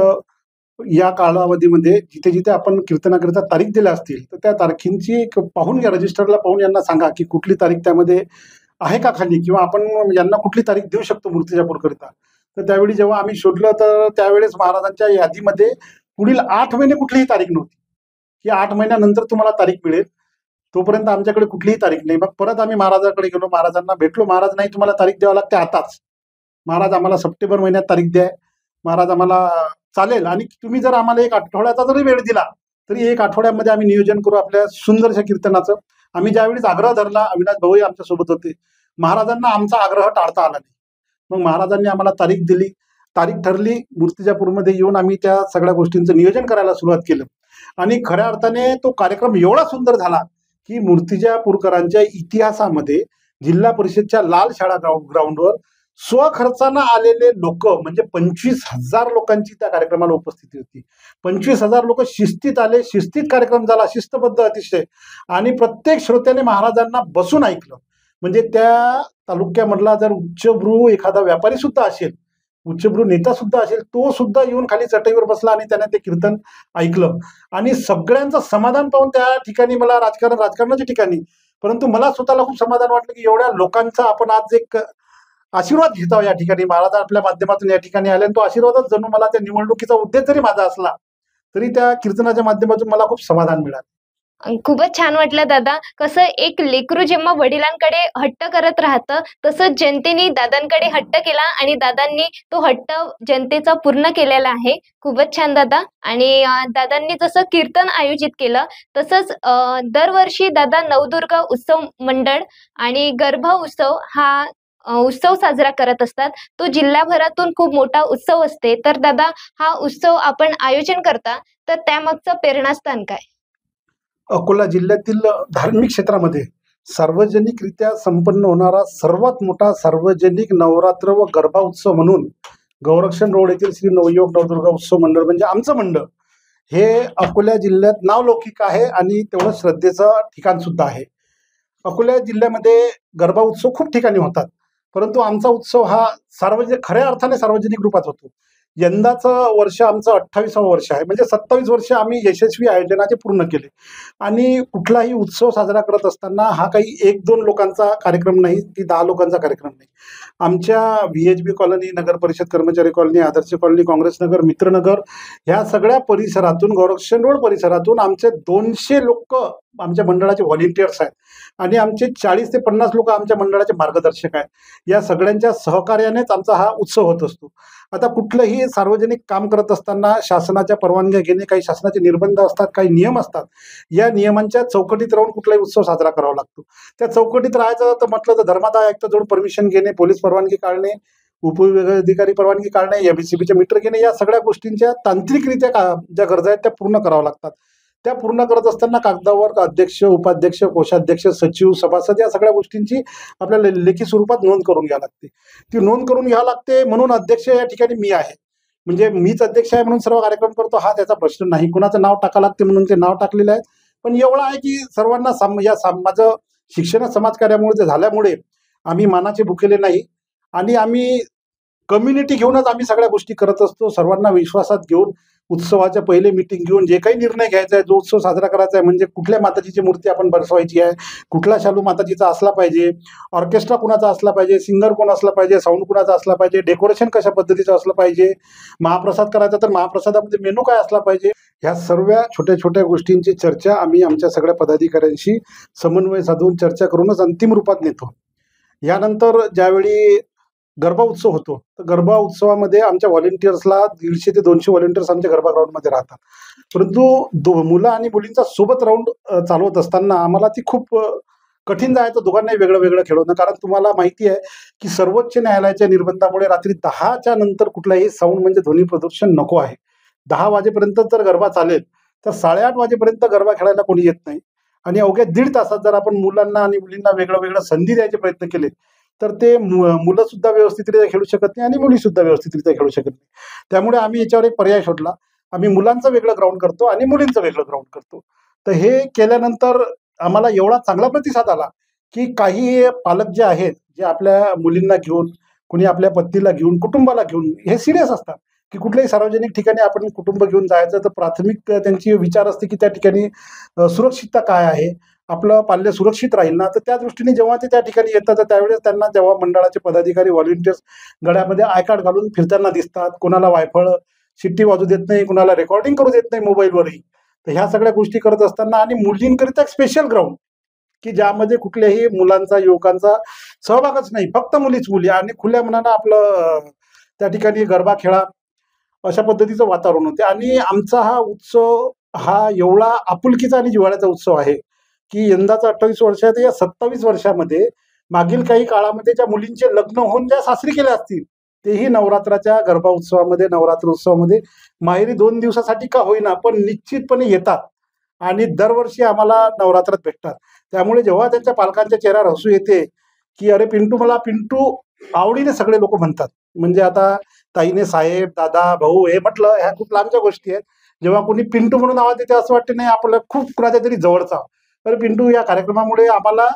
या कालावधीमध्ये जिथे जिथे आपण कीर्तनाकरिता तारीख दिल्या असतील तर त्या तारखेंची पाहून घ्या, रजिस्टरला पाहून यांना सांगा की कुठली तारीख त्यामध्ये आहे का खाली, किंवा आपण यांना कुठली तारीख देऊ शकतो मूर्तिजापूरकरिता. तर त्यावेळी जेव्हा आम्ही शोधलं तर त्यावेळेस महाराजांच्या यादीमध्ये पुढील 8 महिने कुठलीही तारीख नव्हती, की 8 महिन्यानंतर तुम्हाला तारीख मिळेल. तोपर्यंत आमच्याकडे कुठलीही तारीख नाही. मग परत आम्ही महाराजांकडे गेलो, महाराजांना भेटलो. महाराज, नाही, तुम्हाला तारीख द्यावं लागते आताच. महाराज, आम्हाला सप्टेंबर महिन्यात तारीख द्या. महाराज, आम्हाला चालेल, आणि तुम्ही जर आम्हाला 1 आठवड्याचा जरी वेळ दिला तरी 1 आठवड्यामध्ये आम्ही नियोजन करू आपल्या सुंदरशा कीर्तनाचं. आम्ही ज्यावेळेस आग्रह धरला, अविनाश भाऊही आमच्या सोबत होते, महाराजांना आमचा आग्रह टाळता आला नाही. मग महाराजांनी आम्हाला तारीख दिली, तारीख ठरली. मूर्तिजापूरमध्ये येऊन आम्ही त्या सगळ्या गोष्टींचं नियोजन करायला सुरुवात केलं, आणि खऱ्या अर्थाने तो कार्यक्रम एवढा सुंदर झाला की मूर्तिजापूरकरांच्या इतिहासामध्ये जिल्हा परिषदच्या लाल शाळा ग्राउंडवर स्वखर्चानं आलेले लोक म्हणजे 25,000 लोकांची त्या कार्यक्रमाला उपस्थिती होती. 25,000 लोक शिस्तीत आले, शिस्तीत कार्यक्रम झाला, शिस्तबद्ध अतिशय, आणि प्रत्येक श्रोत्याने महाराजांना बसून ऐकलं. म्हणजे त्या तालुक्यामधला जर उच्चभ्रू एखादा व्यापारी सुद्धा असेल, उच्चभ्रू नेता सुद्धा असेल, तो सुद्धा येऊन खाली चटईवर बसला आणि त्याने ते कीर्तन ऐकलं. आणि सगळ्यांचं समाधान पाहून त्या ठिकाणी मला राजकारणाच्या ठिकाणी, परंतु मला स्वतःला खूप समाधान वाटलं की एवढ्या लोकांचा आपण आज एक आशीर्वाद घेतो या ठिकाणी. महाराज आपल्या माध्यमातून या ठिकाणी आले, आणि तो आशीर्वादच जणू मला त्या निवडणुकीचा उद्देश जरी माझा असला तरी त्या कीर्तनाच्या माध्यमातून मला खूप समाधान मिळालं. खूपच छान वाटलं दादा. कसं एक लेकरू जेव्हा वडिलांकडे हट्ट करत राहतं, तसं जनतेने दादांकडे हट्ट केला आणि दादांनी तो हट्ट जनतेचा पूर्ण केलेला आहे. खूपच छान दादा. आणि दादांनी जसं कीर्तन आयोजित केलं तसंच दरवर्षी दादा नवदुर्गा उत्सव मंडळ आणि गर्भ उत्सव हा उत्सव साजरा करत असतात. तो जिल्हाभरातून खूप मोठा उत्सव असते. तर दादा, हा उत्सव आपण आयोजन करता, तर त्यामागचं प्रेरणास्थान काय? अकोला जिल्ह्यातील धार्मिक क्षेत्रामध्ये सार्वजनिकरित्या संपन्न होणारा सर्वात मोठा सार्वजनिक नवरात्र व गरबा उत्सव म्हणून गौरक्षण रोड येथील श्री नवयोग नवदुर्गा उत्सव मंडळ म्हणजे आमचं मंडळ हे अकोला जिल्ह्यात नावलौकिक आहे, आणि तेवढं श्रद्धेचं ठिकाण सुद्धा आहे. अकोला जिल्ह्यामध्ये गरबा उत्सव खूप ठिकाणी होतात, परंतु आमचा उत्सव हा खऱ्या अर्थाने सार्वजनिक रूपात होतो. यंदाचं वर्ष आमचं 28वं वर्ष आहे, म्हणजे 27 वर्ष आम्ही यशस्वी आयोजनाचे पूर्ण केले. आणि कुठलाही उत्सव साजरा करत असताना हा काही 1-2 लोकांचा कार्यक्रम नाही की 10 लोकांचा कार्यक्रम नाही. आमच्या VHB कॉलनी, नगर परिषद कर्मचारी कॉलनी, आदर्श कॉलनी, काँग्रेस नगर, मित्रनगर ह्या सगळ्या परिसरातून, गौरक्षण रोड परिसरातून आमचे 200 लोक आमच्या मंडळाचे व्हॉलिंटियर्स आहेत, आणि आमचे 40 ते 50 लोक आमच्या मंडळाचे मार्गदर्शक आहेत. या सगळ्यांच्या सहकार्यानेच आमचा हा उत्सव होत असतो. आता कुठलंही सार्वजनिक काम करत असताना शासनाच्या परवानग्या घेणे, काही शासनाचे निर्बंध असतात, काही नियम असतात. या नियमांच्या चौकटीत राहून कुठलाही उत्सव साजरा करावा लागतो. त्या चौकटीत राहायचं तर म्हटलं तर धर्मादाय आयुक्ताजवळ परमिशन घेणे, पोलीस परवानगी काढणे, उपविभागाधिकारी परवानगी काढणे, MSCBचे मीटर घेणे, या सगळ्या गोष्टींच्या तांत्रिकरित्या ज्या गरजा आहेत त्या पूर्ण कराव्या लागतात. त्या पूर्ण करत असताना कागदावर अध्यक्ष, उपाध्यक्ष, कोषाध्यक्ष, सचिव, सभासद या सगळ्या गोष्टींची आपल्याला लेखी स्वरूपात नोंद करून घ्यावी लागते. ती नोंद करून घ्यावी लागते. म्हणून अध्यक्ष या ठिकाणी मी आहे, म्हणजे मीच अध्यक्ष आहे म्हणून सर्व कार्यक्रम करतो हा त्याचा प्रश्न नाही. कुणाचं नाव टाकावं लागते म्हणून ते नाव टाकलेलं आहे. पण एवढं आहे की सर्वांना माझं शिक्षण समाजकार्यामुळे ते झाल्यामुळे आम्ही मानाचे भुकेले नाही, आणि आम्ही कम्युनिटी घेऊनच आम्ही सगळ्या गोष्टी करत असतो. सर्वांना विश्वासात घेऊन उत्सवाच्या पहिले मीटिंग घेऊन जे काही निर्णय घ्यायचा आहे, जो उत्सव साजरा करायचा आहे, म्हणजे कुठल्या माताजीची मूर्ती आपण बसवायची आहे, कुठला शालू माताजीचा असला पाहिजे, ऑर्केस्ट्रा कुणाचा असला पाहिजे, सिंगर कोण असला पाहिजे, साऊंड कुणाचा असला पाहिजे, डेकोरेशन कशा पद्धतीचं असलं पाहिजे, महाप्रसाद करायचा तर महाप्रसादामध्ये मेनू काय असला पाहिजे, ह्या सर्व छोट्या छोट्या गोष्टींची चर्चा आम्ही आमच्या सगळ्या पदाधिकाऱ्यांशी समन्वय साधून चर्चा करूनच अंतिम रूपात नेतो. यानंतर ज्यावेळी गरबा उत्सव होतो, तर गरबा उत्सवामध्ये आमच्या व्हॉलिंटियर्सला 150 ते 200 व्हॉलिंटियर्स आमच्या गरबा ग्राउंडमध्ये राहतात. परंतु मुलं आणि मुलींचा सोबत राऊंड चालवत असताना आम्हाला ती खूप कठीण जायचं, दोघांनाही वेगळं वेगळं खेळवणं. कारण तुम्हाला माहिती आहे की सर्वोच्च न्यायालयाच्या निर्बंधामुळे रात्री 10च्या नंतर कुठलाही साऊंड म्हणजे ध्वनी प्रदूषण नको आहे. 10 वाजेपर्यंत जर गरबा चालेल तर 8:30 वाजेपर्यंत गरबा खेळायला कोणी येत नाही. आणि अवघ्या 1.5 तासात जर आपण मुलांना आणि मुलींना वेगळं वेगळं संधी द्यायचे प्रयत्न केले तर ते मुलं सुद्धा व्यवस्थितरित्या खेळू शकत नाही आणि मुली सुद्धा व्यवस्थितरित्या खेळू शकत नाही. त्यामुळे आम्ही याच्यावर एक पर्याय शोधला. आम्ही मुलांचं वेगळं ग्राउंड करतो आणि मुलींचं वेगळं ग्राउंड करतो. तर हे केल्यानंतर आम्हाला एवढा चांगला प्रतिसाद आला की काही पालक जे आहेत, जे आपल्या मुलींना घेऊन, कुणी आपल्या पत्नीला घेऊन, कुटुंबाला घेऊन हे सिरियस असतात की कुठल्याही सार्वजनिक ठिकाणी आपण कुटुंब घेऊन जायचं, तर प्राथमिक त्यांची विचार असते की त्या ठिकाणी सुरक्षितता काय आहे, आपलं पाल्य सुरक्षित राहील ना. तर त्या दृष्टीने जेव्हा ते त्या ठिकाणी येतात, तर त्यावेळेस त्यांना जेव्हा मंडळाचे पदाधिकारी, व्हॉलंटियर्स गळ्यामध्ये आय कार्ड घालून फिरताना दिसतात, कोणाला वायफळ शिट्टी वाजू देत नाही, कोणाला रेकॉर्डिंग करू देत नाही मोबाईलवरही. तर ह्या सगळ्या गोष्टी करत असताना आणि मुलींकरिता एक स्पेशल ग्राउंड की ज्यामध्ये कुठल्याही मुलांचा, युवकांचा सहभागच नाही, फक्त मुलीच मुली आणि खुल्या मनानं आपलं त्या ठिकाणी गरबा खेळा, अशा पद्धतीचं वातावरण होते. आणि आमचा हा उत्सव हा एवढा आपुलकीचा आणि जिव्हाळ्याचा उत्सव आहे की यंदाचा 28 वर्षात या 27 वर्षामध्ये मागील काही काळामध्ये ज्या मुलींचे लग्न होऊन ज्या सासरी गेल्या असतील, तेही नवरात्राच्या गरबा उत्सवामध्ये, नवरात्र उत्सवामध्ये माहेरी 2 दिवसासाठी का होईना, पण निश्चितपणे येतात आणि दरवर्षी आम्हाला नवरात्रात भेटतात. त्यामुळे जेव्हा त्यांच्या पालकांच्या चेहऱ्यावर हसू येते, की "अरे पिंटू", मला पिंटू आवडीने सगळे लोकं म्हणतात. म्हणजे आता ताईने साहेब, दादा, भाऊ हे म्हटलं, ह्या खूप लांबच्या गोष्टी आहेत. जेव्हा कोणी पिंटू म्हणून आवाज देते असं वाटतं नाही आपलं खूप कुणाच्या तरी जवळचा. तर पिंटू या कार्यक्रमामुळे आम्हाला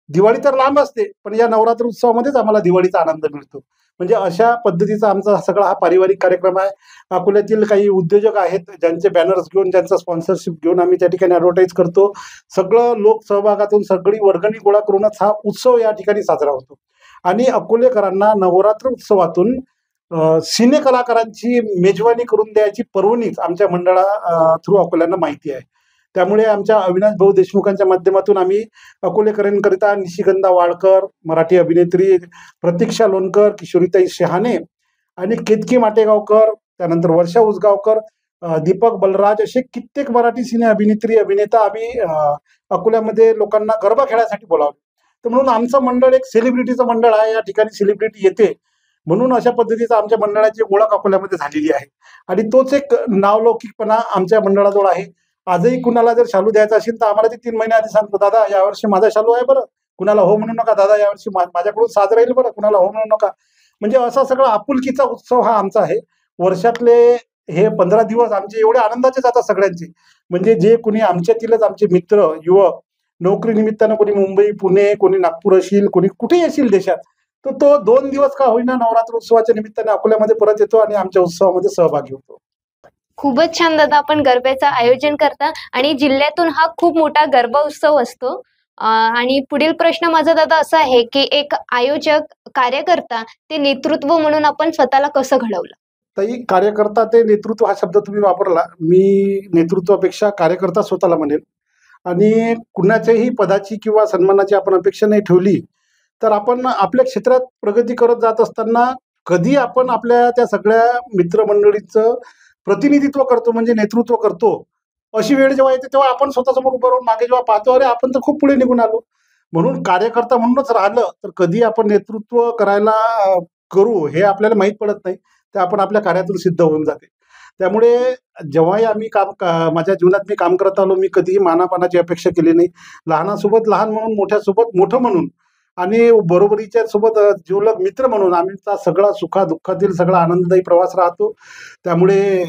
दिवाळी तर लांब असते, पण या नवरात्र उत्सवामध्येच आम्हाला दिवाळीचा आनंद मिळतो. म्हणजे अशा पद्धतीचा आमचा सगळा हा पारिवारिक कार्यक्रम आहे. अकोल्यातील काही उद्योजक आहेत, ज्यांचे बॅनर्स घेऊन, ज्यांचा स्पॉन्सरशिप घेऊन आम्ही त्या ठिकाणी ॲडव्हर्टाइज करतो. सगळं लोक सहभागातून सगळी वर्गणी गोळा करूनच हा उत्सव या ठिकाणी साजरा होतो. आणि अकोलेकरांना नवरात्र उत्सवातून सिने कलाकारांची मेजवानी करून द्यायची पर्वणीच आमच्या मंडळा थ्रू अकोल्यांना माहिती आहे. त्यामुळे आमच्या अविनाश भाऊ देशमुखांच्या माध्यमातून आम्ही अकोलेकरांकरिता निशिगंधा वाडकर, मराठी अभिनेत्री प्रतीक्षा लोणकर, किशोरीताई शहाणे आणि केतकी माटेगावकर, त्यानंतर वर्षा उसगावकर, दीपक बलराज असे कित्येक मराठी सिने अभिनेत्री, अभिनेता आम्ही अकोल्यामध्ये लोकांना गरबा खेळायसाठी बोलावले. तर म्हणून आमचं मंडळ एक सेलिब्रिटीचं मंडळ आहे. या ठिकाणी सेलिब्रिटी येते म्हणून अशा पद्धतीचं आमच्या मंडळाची ओळख अकोल्यामध्ये झालेली आहे. आणि तोच एक नावलौकिकपणा आमच्या मंडळाजवळ आहे. आजही कुणाला जर शालू द्यायचा असेल तर आम्हाला ते 3 महिने आधी सांगतो, "दादा यावर्षी माझा शालू आहे बरं, कुणाला हो म्हणू नका. दादा यावर्षी माझ्याकडून साज राहील बरं, कुणाला हो म्हणू नका." म्हणजे असा सगळा आपुलकीचा उत्सव हा आमचा आहे. वर्षातले हे 15 दिवस आमचे एवढे आनंदाचे जातात सगळ्यांचे. म्हणजे जे कुणी आमच्यातीलच आमचे मित्र, युवक नोकरी निमित्तानं कोणी मुंबई, पुणे, कोणी नागपूर असेल, कोणी कुठेही असेल देशात, तर तो 2 दिवस का होईना नवरात्र उत्सवाच्या निमित्ताने अकोल्यामध्ये परत येतो आणि आमच्या उत्सवामध्ये सहभागी होतो. खूपच छान दादा, आपण गरब्याचं आयोजन करता आणि जिल्ह्यातून हा खूप मोठा गरबा उत्सव असतो. आणि पुढील प्रश्न माझा दादा असा आहे, की एक आयोजक, कार्यकर्ता ते नेतृत्व म्हणून आपण स्वतःला कसं घडवलं? ताई, कार्यकर्ता ते नेतृत्व हा शब्द तुम्ही वापरला. मी नेतृत्वापेक्षा कार्यकर्ता स्वतःला म्हणेल. आणि कुणाच्याही पदाची किंवा सन्मानाची आपण अपेक्षा नाही ठेवली, तर आपण आपल्या क्षेत्रात प्रगती करत जात असताना कधी आपण आपल्या त्या सगळ्या मित्रमंडळीचं प्रतिनिधित्व करतो, म्हणजे नेतृत्व करतो. अशी वेळ जेव्हा येते तेव्हा आपण स्वतःसमोर उभं राहून मागे जेव्हा पाहतो, अरे आपण तर खूप पुढे निघून आलो. म्हणून कार्यकर्ता म्हणूनच राहिलं तर कधी आपण नेतृत्व करायला करू हे आपल्याला माहीत पडत नाही. ते आपण आपल्या कार्यातून सिद्ध होऊन जाते. त्यामुळे जेव्हाही आम्ही माझ्या जीवनात मी काम करत आलो, मी कधीही मानापानाची अपेक्षा केली नाही. लहानासोबत लहान म्हणून, मोठ्यासोबत मोठं म्हणून आणि बरोबरीच्या सोबत जिवलग मित्र म्हणून आमचा सगळा सुखा-दुःखातील सगळा आनंददायी प्रवास राहतो. त्यामुळे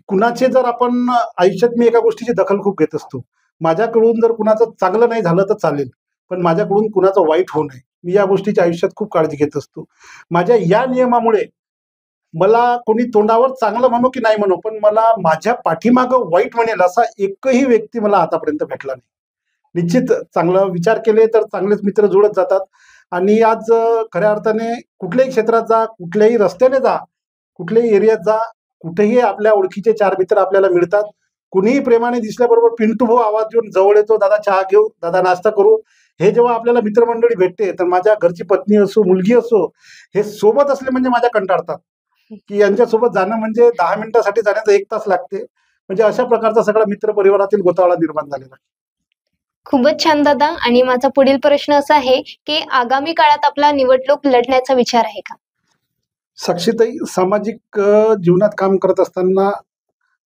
कुणाचे जर आपण आयुष्यात मी एका गोष्टीची दखल खूप घेत असतो. माझ्याकडून जर कुणाचं चांगलं नाही झालं तर चालेल, पण माझ्याकडून कुणाचं वाईट होऊ नये. मी या गोष्टीची आयुष्यात खूप काळजी घेत असतो. माझ्या या नियमामुळे मला कोणी तोंडावर चांगलं म्हणो की नाही म्हणो, पण मला माझ्या पाठीमागं वाईट म्हणेल असा एकही व्यक्ती मला आतापर्यंत भेटला नाही. निश्चित चांगला विचार केले तर चांगलेच मित्र जुळत जातात. आणि आज खऱ्या अर्थाने कुठल्याही क्षेत्रात जा, कुठल्याही रस्त्याने जा, कुठल्याही एरियात जा, कुठेही आपल्या ओळखीचे 4 मित्र आपल्याला मिळतात. कुणीही प्रेमाने दिसल्याबरोबर पिंटू भाऊ आवाज देऊन जवळ येतो, "दादा चहा घेऊ, दादा नाश्ता करू." हे जेव्हा आपल्याला मित्रमंडळी भेटते, तर माझ्या घरची पत्नी असो, मुलगी असो, हे सोबत असले म्हणजे माझ्या कंटाळतात, की यांच्यासोबत जाणं म्हणजे 10 मिनिटासाठी जाण्याचा 1 तास लागते. म्हणजे अशा प्रकारचा सगळा मित्र परिवारातील गोतावळा निर्माण झालेला आहे. खूपच छान दादा, आणि माझा पुढील प्रश्न असा आहे, की आगामी काळात आपला निवडणूक लढण्याचा विचार आहे का? साक्षीताई, सामाजिक जीवनात काम करत असताना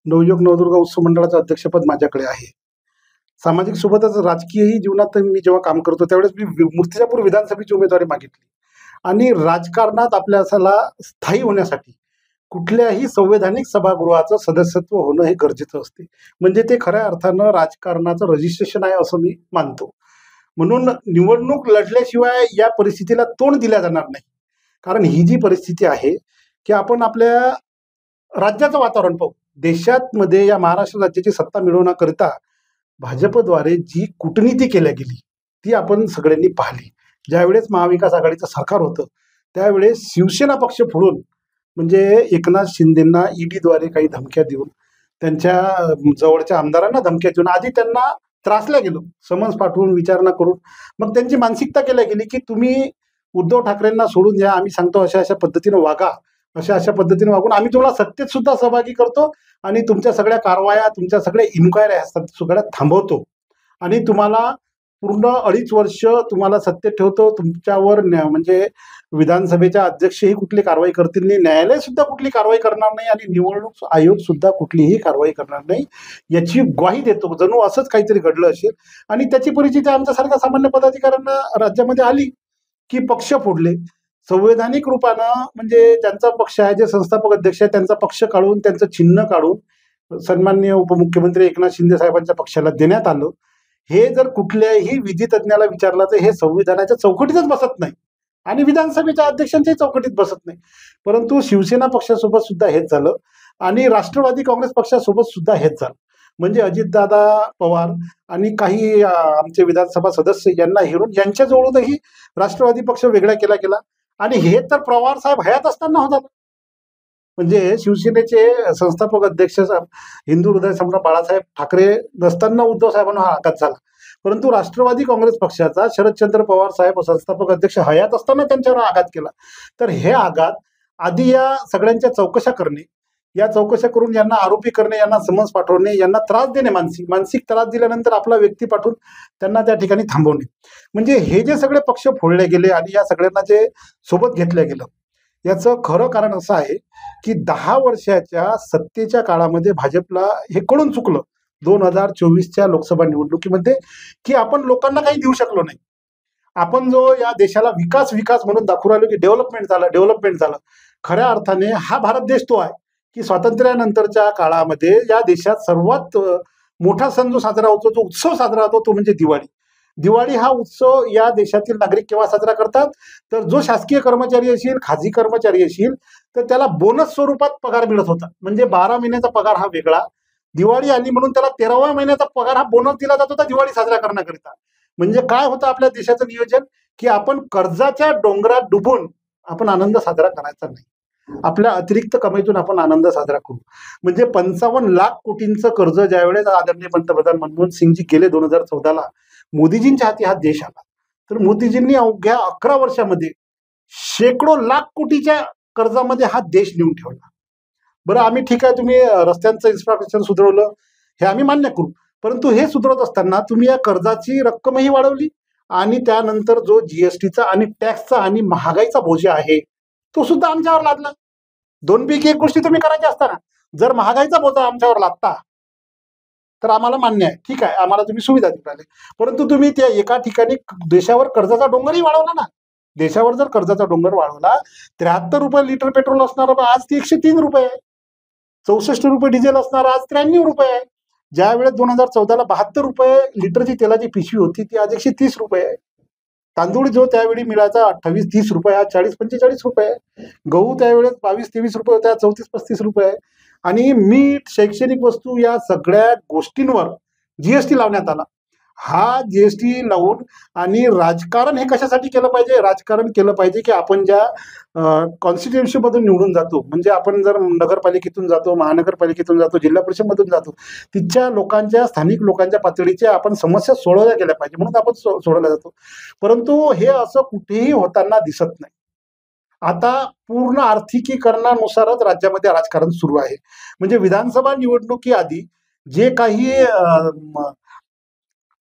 नवयुग नवदुर्गा उत्सव मंडळाचं अध्यक्षपद माझ्याकडे आहे. सामाजिक सोबतच राजकीयही जीवनात मी जेव्हा काम करतो त्यावेळेस मी मूर्तिजापूर विधानसभेची उमेदवारी मागितली. आणि राजकारणात आपल्याला स्थायी होण्यासाठी कुठल्याही संवैधानिक सभागृहाचं सदस्यत्व होणं हे गरजेचं असते. म्हणजे ते खऱ्या अर्थानं राजकारणाचं रजिस्ट्रेशन आहे असं मी मानतो. म्हणून निवडणूक लढल्याशिवाय या परिस्थितीला तोंड दिल्या जाणार नाही. कारण ही जी परिस्थिती आहे की आपण आपल्या राज्याचं वातावरण पाहू. देशात या महाराष्ट्र राज्याची सत्ता मिळवण्याकरिता भाजपद्वारे जी कूटनीती केल्या गेली ती आपण सगळ्यांनी पाहिली. ज्यावेळेस महाविकास आघाडीचं सरकार होतं त्यावेळेस शिवसेना पक्ष फोडून म्हणजे एकनाथ शिंदेंना ईडीद्वारे काही धमक्या देऊन त्यांच्या जवळच्या आमदारांना धमक्या देऊन आधी त्यांना त्रासल्या गेलो, समन्स पाठवून विचारणा करून मग त्यांची मानसिकता केल्या गेली की तुम्ही उद्धव ठाकरेंना सोडून द्या, आम्ही सांगतो अशा अशा पद्धतीनं वागा, अशा अशा पद्धतीने वागून आम्ही तुम्हाला सत्तेत सुद्धा सहभागी करतो आणि तुमच्या सगळ्या कारवाया, तुमच्या सगळ्या इन्क्वायऱ्या असतात सगळ्या थांबवतो आणि तुम्हाला पूर्ण 2.5 वर्ष तुम्हाला सत्तेत ठेवतो. तुमच्यावर म्हणजे विधानसभेच्या अध्यक्षही कुठली कारवाई करतील नाही, न्यायालय सुद्धा कुठली कारवाई करणार नाही आणि निवडणूक आयोग सुद्धा कुठलीही कारवाई करणार नाही याची ग्वाही देतो. जणू असंच काहीतरी घडलं असेल आणि त्याची परिस्थिती आमच्यासारख्या सामान्य पदाधिकाऱ्यांना राज्यामध्ये आली की पक्ष फोडले. संवैधानिक रूपानं म्हणजे ज्यांचा पक्ष आहे, जे संस्थापक अध्यक्ष आहे त्यांचा पक्ष काढून, त्यांचं चिन्ह काढून सन्माननीय उपमुख्यमंत्री एकनाथ शिंदे साहेबांच्या पक्षाला देण्यात आलं. हे जर कुठल्याही विधी तज्ञाला विचारलं तर हे संविधानाच्या चौकटीतच बसत नाही आणि विधानसभेच्या अध्यक्षांच्याही चौकटीत बसत नाही. परंतु शिवसेना पक्षासोबत सुद्धा हेच झालं आणि राष्ट्रवादी काँग्रेस पक्षासोबत सुद्धा हेच झालं. म्हणजे अजितदादा पवार आणि काही आमचे विधानसभा सदस्य यांना हेरून यांच्याजवळूनही राष्ट्रवादी पक्ष वेगळा केला गेला आणि हे तर पवार साहेब हयात असताना होतात. म्हणजे शिवसेनेचे संस्थापक अध्यक्ष हिंदू हृदय सम्राट बाळासाहेब ठाकरे नसताना उद्धव साहेबांना हा आघात झाला. परंतु राष्ट्रवादी काँग्रेस पक्षाचा शरदचंद्र पवार साहेब संस्थापक अध्यक्ष हयात असताना त्यांच्यावर आघात केला. तर हे आघात आधी या सगळ्यांच्या चौकशा करणे, या चौकशा करून यांना आरोपी करणे, यांना समन्स पाठवणे, यांना त्रास देणे, मानसिक त्रास दिल्यानंतर आपला व्यक्ती पाठवून त्यांना त्या ठिकाणी थांबवणे. म्हणजे हे जे सगळे पक्ष फोडले गेले आणि या सगळ्यांना जे सोबत घेतलं गेलं याचं खरं कारण असं आहे की 10 वर्षाच्या सत्तेच्या काळामध्ये भाजपला हे कळून चुकलं 2024च्या लोकसभा निवडणुकीमध्ये की आपण लोकांना काही देऊ शकलो नाही. आपण जो या देशाला विकास म्हणून दाखवू राहिलो की डेव्हलपमेंट झालं, खऱ्या अर्थाने हा भारत देश तो आहे की स्वातंत्र्यानंतरच्या काळामध्ये या देशात सर्वात मोठा सण जो साजरा होतो, जो उत्सव साजरा होतो तो म्हणजे दिवाळी. दिवाळी हा उत्सव या देशातील नागरिक केव्हा साजरा करतात तर जो शासकीय कर्मचारी असेल, खाजगी कर्मचारी असेल तर त्याला बोनस स्वरूपात पगार मिळत होता. म्हणजे 12 महिन्याचा पगार हा वेगळा, दिवाळी आली म्हणून त्याला 13व्या महिन्याचा पगार हा बोनस दिला जात होता दिवाळी साजरा करण्याकरिता. म्हणजे काय होतं आपल्या देशाचं नियोजन की आपण कर्जाच्या डोंगरात डुबून आपण आनंद साजरा करायचा नाही, आपल्या अतिरिक्त कमाईतून आपण आनंद साजरा करू. म्हणजे 55 लाख कोटींचं कर्ज ज्यावेळेस आदरणीय पंतप्रधान मनमोहन सिंगजी गेले 2014ला मोदीजींच्या हाती हा देश आला, तर मोदीजींनी अवघ्या 11 वर्षामध्ये शेकडो लाख कोटीच्या कर्जामध्ये हा देश नेऊन ठेवला. बरं आम्ही ठीक आहे, तुम्ही रस्त्यांचं इन्फ्रास्ट्रक्चर सुधारवलं हे आम्ही मान्य करू, परंतु हे सुधारत असताना तुम्ही या कर्जाची रक्कमही वाढवली आणि त्यानंतर जो जीएसटीचा आणि टॅक्सचा आणि महागाईचा बोजा आहे तो सुद्धा आमच्यावर लादला. 2 पैकी 1 गोष्टी तुम्ही करायच्या असताना जर महागाईचा बोजा आमच्यावर लादता तर आम्हाला मान्य आहे, ठीक आहे, आम्हाला तुम्ही सुविधा देऊ राहिले, परंतु तुम्ही त्या एका ठिकाणी देशावर कर्जाचा डोंगरही वाढवला ना. देशावर जर कर्जाचा डोंगर वाढवला, 73 रुपये लिटर पेट्रोल असणार आज ते 103 रुपये आहे, 64 रुपये डिझेल असणार आज 93 रुपये आहे. ज्यावेळेस 2014ला 72 रुपये लिटरची तेलाची पिशवी होती ती आज 130 रुपये आहे. तांदूळ जो त्यावेळी मिळायचा 28-30 रुपये आज 40-45 रुपये आहे. गहू त्यावेळेस 22-23 रुपये होत्या 34-35 रुपये आहे. आणि मीठ, शैक्षणिक वस्तू या सगळ्या गोष्टींवर जीएसटी लावण्यात आला. हा जीएसटी लावून आणि राजकारण हे कशासाठी केलं पाहिजे? राजकारण केलं पाहिजे की आपण ज्या कॉन्स्टिट्युएन्सी मधून निवडून जातो, म्हणजे आपण जर नगरपालिकेतून जातो, महानगरपालिकेतून जातो, जिल्हा परिषदमधून जातो, तिथच्या लोकांच्या, स्थानिक लोकांच्या पातळीच्या आपण समस्या सोडवल्या गेल्या पाहिजे म्हणून आपण सोडवल्या जातो. परंतु हे असं कुठेही होताना दिसत नाही. आता पूर्ण आर्थिकीकरणानुसारच राज्यामध्ये राजकारण सुरू आहे. म्हणजे विधानसभा निवडणुकीआधी जे काही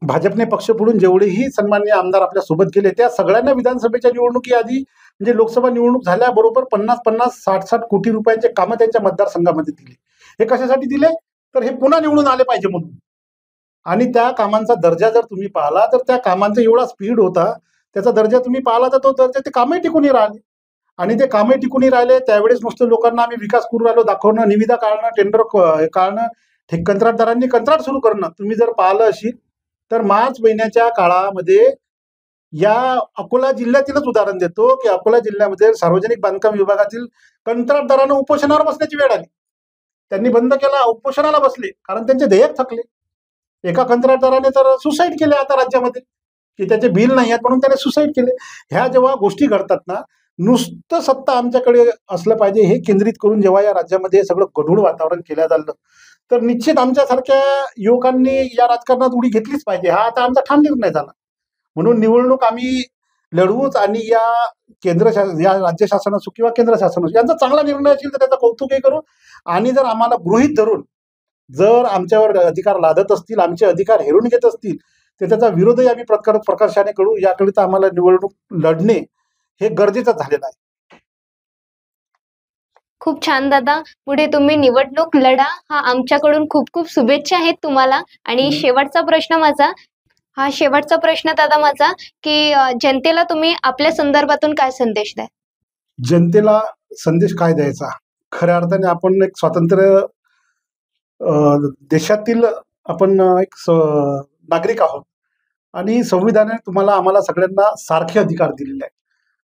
भाजपने पक्ष फोडून जेवढेही सन्माननीय आमदार आपल्या सोबत गेले त्या सगळ्यांना विधानसभेच्या निवडणुकीआधी म्हणजे लोकसभा निवडणूक झाल्याबरोबर 50-50, 60-60 कोटी रुपयांचे कामं त्यांच्या मतदारसंघामध्ये दिले. हे कशासाठी दिले तर हे पुन्हा निवडून आले पाहिजे म्हणून. आणि त्या कामांचा दर्जा जर तुम्ही पाहिला तर त्या कामांचा एवढा स्पीड होता, त्याचा दर्जा तुम्ही पाहिला तर तो दर्जा ते कामही टिकून राहिले. आणि ते कामही टिकूनही राहिले. त्यावेळेस नुसतं लोकांना आम्ही विकास करून राहिलो दाखवणं, निविदा काढणं, टेंडर काढणं, कंत्राटदारांनी कंत्राट सुरू करणं. तुम्ही जर पाहिलं असेल तर मार्च महिन्याच्या काळामध्ये या अकोला जिल्ह्यातीलच उदाहरण देतो की अकोला जिल्ह्यामध्ये सार्वजनिक बांधकाम विभागातील कंत्राटदारांना उपोषणावर बसण्याची वेळ आली. त्यांनी बंद केला, उपोषणाला बसले, कारण त्यांचे देयक थकले. एका कंत्राटदाराने तर सुसाईड केले आता राज्यामध्ये, की त्याचे बिल नाही आहेत म्हणून त्याने सुसाईड केले. ह्या जेव्हा गोष्टी घडतात ना, नुसतं सत्ता आमच्याकडे असलं पाहिजे हे केंद्रित करून जेव्हा या राज्यामध्ये सगळं गढूळ वातावरण केलं झालं, तर निश्चित आमच्यासारख्या युवकांनी या राजकारणात उडी घेतलीच पाहिजे. हा आता आमचा ठाम निर्णय झाला. म्हणून निवडणूक आम्ही लढवूच आणि या या राज्य शासन असो किंवा केंद्र शासन असो, यांचा चांगला निर्णय असेल तर त्याचं कौतुकही करू. आणि जर आम्हाला गृहीत धरून जर आमच्यावर अधिकार लादत असतील, आमचे अधिकार हेरून घेत असतील, तर त्याचा विरोधही आम्ही प्रकर्षाने करू. याकरिता आम्हाला निवडणूक लढणे हे गरजेचं झालेलं आहे. खूप छान दादा. पुढे तुम्ही निवडणूक लढा. हा आमच्याकडून खूप खूप शुभेच्छा आहेत तुम्हाला. आणि शेवटचा प्रश्न दादा माझा, की जनतेला तुम्ही आपल्या संदर्भातून काय संदेश द्या? जनतेला संदेश काय द्यायचा? खऱ्या अर्थाने आपण एक स्वातंत्र्य देशातील आपण एक नागरिक आहोत आणि संविधानाने तुम्हाला आम्हाला सगळ्यांना सारखे अधिकार दिलेले आहेत.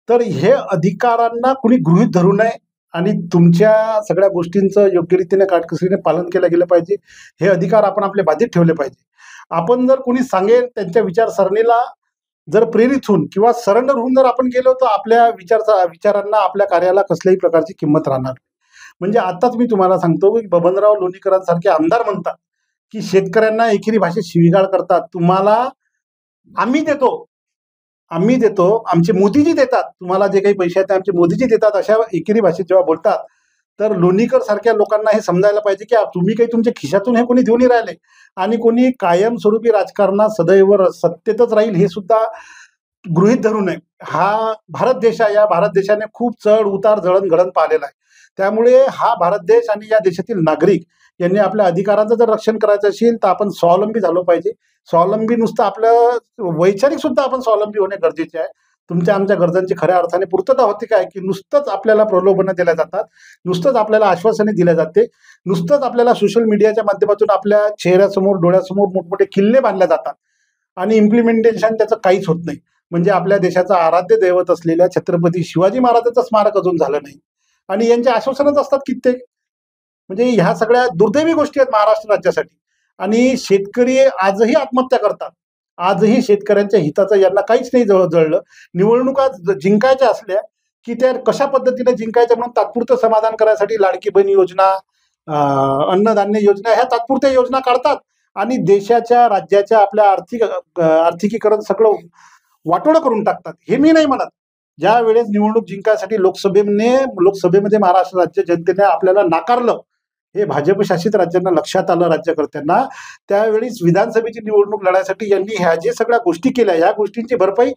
तर हे अधिकारांना कुणी गृहीत धरू नये आणि तुमच्या सगळ्या गोष्टींचं योग्यरीतीने काटकसरीने पालन केलं गेलं पाहिजे. हे अधिकार आपण आपल्या बाधित ठेवले पाहिजे. आपण जर कोणी सांगेल त्यांच्या विचारसरणीला जर प्रेरित होऊन किंवा सरेंडर होऊन जर आपण गेलो तर आपल्या विचारांना, आपल्या कार्याला कसल्याही प्रकारची किंमत राहणार. म्हणजे आताच मी तुम्हाला सांगतो की बबनराव लोणीकरांसारखे आमदार म्हणतात की शेतकऱ्यांना एकेरी भाषेत शिवीगाळ करतात. तुम्हाला आम्ही देतो, आमचे मोदीजी देतात, तुम्हाला जे काही पैसे आहेत ते आमचे मोदीजी देतात, अशा एकेरी भाषेत जेव्हा बोलतात तर लोणीकर सारख्या लोकांना हे समजायला पाहिजे की तुम्ही काही तुमच्या खिशातून हे कोणी देऊन राहिले आणि कोणी कायमस्वरूपी राजकारणात सदैव सत्तेतच राहील हे सुद्धा गृहीत धरू नये. हा भारत देश आहे. या भारत देशाने खूप चढ उतार जळणघडण पाहिलेला आहे. त्यामुळे हा भारत देश आणि या देशातील नागरिक यांनी आपल्या अधिकारांचं जर रक्षण करायचं असेल तर आपण स्वावलंबी झालो पाहिजे. स्वावलंबी नुसतं आपलं वैचारिक सुद्धा आपण स्वावलंबी होणे गरजेचे आहे. तुमच्या आमच्या गरजांची खऱ्या अर्थाने पूर्तता होते काय, की नुसतंच आपल्याला प्रलोभनं दिल्या जातात, नुसतंच आपल्याला आश्वासने दिल्या जाते, नुसतंच आपल्याला सोशल मीडियाच्या माध्यमातून आपल्या चेहऱ्यासमोर डोळ्यासमोर मोठमोठे किल्ले बांधले जातात आणि इम्प्लिमेंटेशन त्याचं काहीच होत नाही. म्हणजे आपल्या देशाचं आराध्य दैवत असलेल्या छत्रपती शिवाजी महाराजांचं स्मारक अजून झालं नाही आणि यांचे आश्वासनच असतात कित्येक. म्हणजे ह्या सगळ्या दुर्दैवी गोष्टी आहेत महाराष्ट्र राज्यासाठी. आणि शेतकरी आजही आत्महत्या करतात. आजही शेतकऱ्यांच्या हिताचं यांना काहीच नाही जळलं. निवडणुका जिंकायच्या असल्या की त्या कशा पद्धतीने जिंकायच्या म्हणून तात्पुरतं समाधान करायसाठी लाडकी बहीण योजना, अन्नधान्य योजना ह्या तात्पुरत्या योजना काढतात आणि देशाच्या, राज्याच्या, आपल्या आर्थिकीकरण सगळं वाटोळं करून टाकतात. हे मी नाही म्हणत. ज्या वेळेस निवडणूक जिंकायसाठी लोकसभेमध्ये महाराष्ट्र राज्य जनतेने आपल्याला नाकारलं, हे भाजप शासित राज्यांना लक्षात आलं, राज्यकर्त्यांना, त्यावेळेस विधानसभेची निवडणूक लढायसाठी यांनी ह्या जे सगळ्या गोष्टी केल्या, या गोष्टींची भरपाई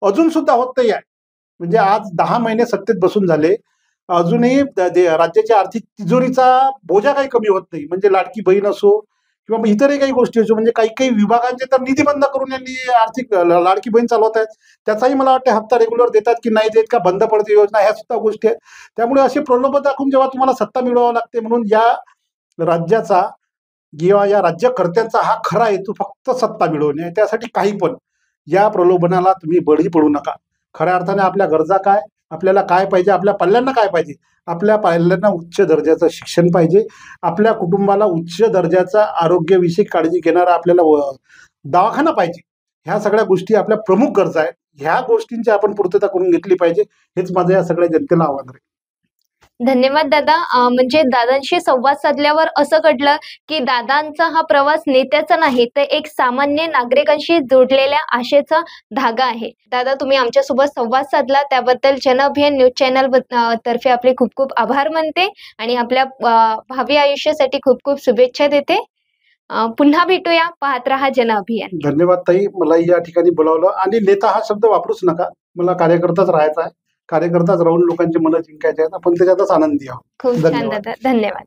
अजून सुद्धा होत नाही आहे. म्हणजे आज 10 महिने सत्तेत बसून झाले, अजूनही राज्याच्या आर्थिक तिजोरीचा बोजा काही कमी होत नाही. म्हणजे लाडकी बहीण असो किंवा इतरही काही गोष्टी असो, म्हणजे काही काही विभागांचे तर निधी बंद करून यांनी आर्थिक लाडकी बहीण चालवत आहेत. त्याचाही मला वाटतं हप्ता रेग्युलर देतात की नाही देत, का बंद पडते योजना, ह्या सुद्धा गोष्टी आहेत. त्यामुळे असे प्रलोभन दाखवून जेव्हा तुम्हाला सत्ता मिळवावी लागते, म्हणून या राज्याचा किंवा या राज्यकर्त्यांचा हा खरा हेतू फक्त सत्ता मिळवणे आहे. त्यासाठी काही पण या प्रलोभनाला तुम्ही बळी पडू नका. खऱ्या अर्थाने आपल्या गरजा काय, आपल्याला काय पाहिजे, आपल्या पाल्यांना काय पाहिजे, आपल्या पाल्यांना उच्च दर्जाचं शिक्षण पाहिजे, आपल्या कुटुंबाला उच्च दर्जाचा आरोग्यविषयक काळजी घेणारा आपल्याला दवाखाना पाहिजे. ह्या सगळ्या गोष्टी आपल्या प्रमुख गरजा आहेत. ह्या गोष्टींची आपण पूर्तता करून घेतली पाहिजे. हेच माझं या सगळ्या जनतेला आव्हान आहे. धन्यवाद दादा. म्हणजे दादांशी संवाद साधल्यावर असं घडलं की दादांचा हा प्रवास नेत्याचा नाही तर एक सामान्य नागरिकांशी जोडलेल्या आशेचा धागा आहे. दादा, तुम्ही आमच्यासोबत संवाद साधला त्याबद्दल जनअभियान न्यूज चॅनल तर्फे आपले खूप खूप आभार मानते आणि आपल्या भावी आयुष्यासाठी खूप खूप शुभेच्छा देते. पुन्हा भेटूया. पाहत रहा जनअभियान. धन्यवाद ताई, मला या ठिकाणी बोलावलं. आणि नेता हा शब्द वापरूच नका, मला कार्यकर्ताच राहायचा आहे. कार्यकर्ताच राहून लोकांचे मन जिंकायचे आहेत. आपण त्याच्यातच आनंदी आहोत. खूप छान दादा, धन्यवाद.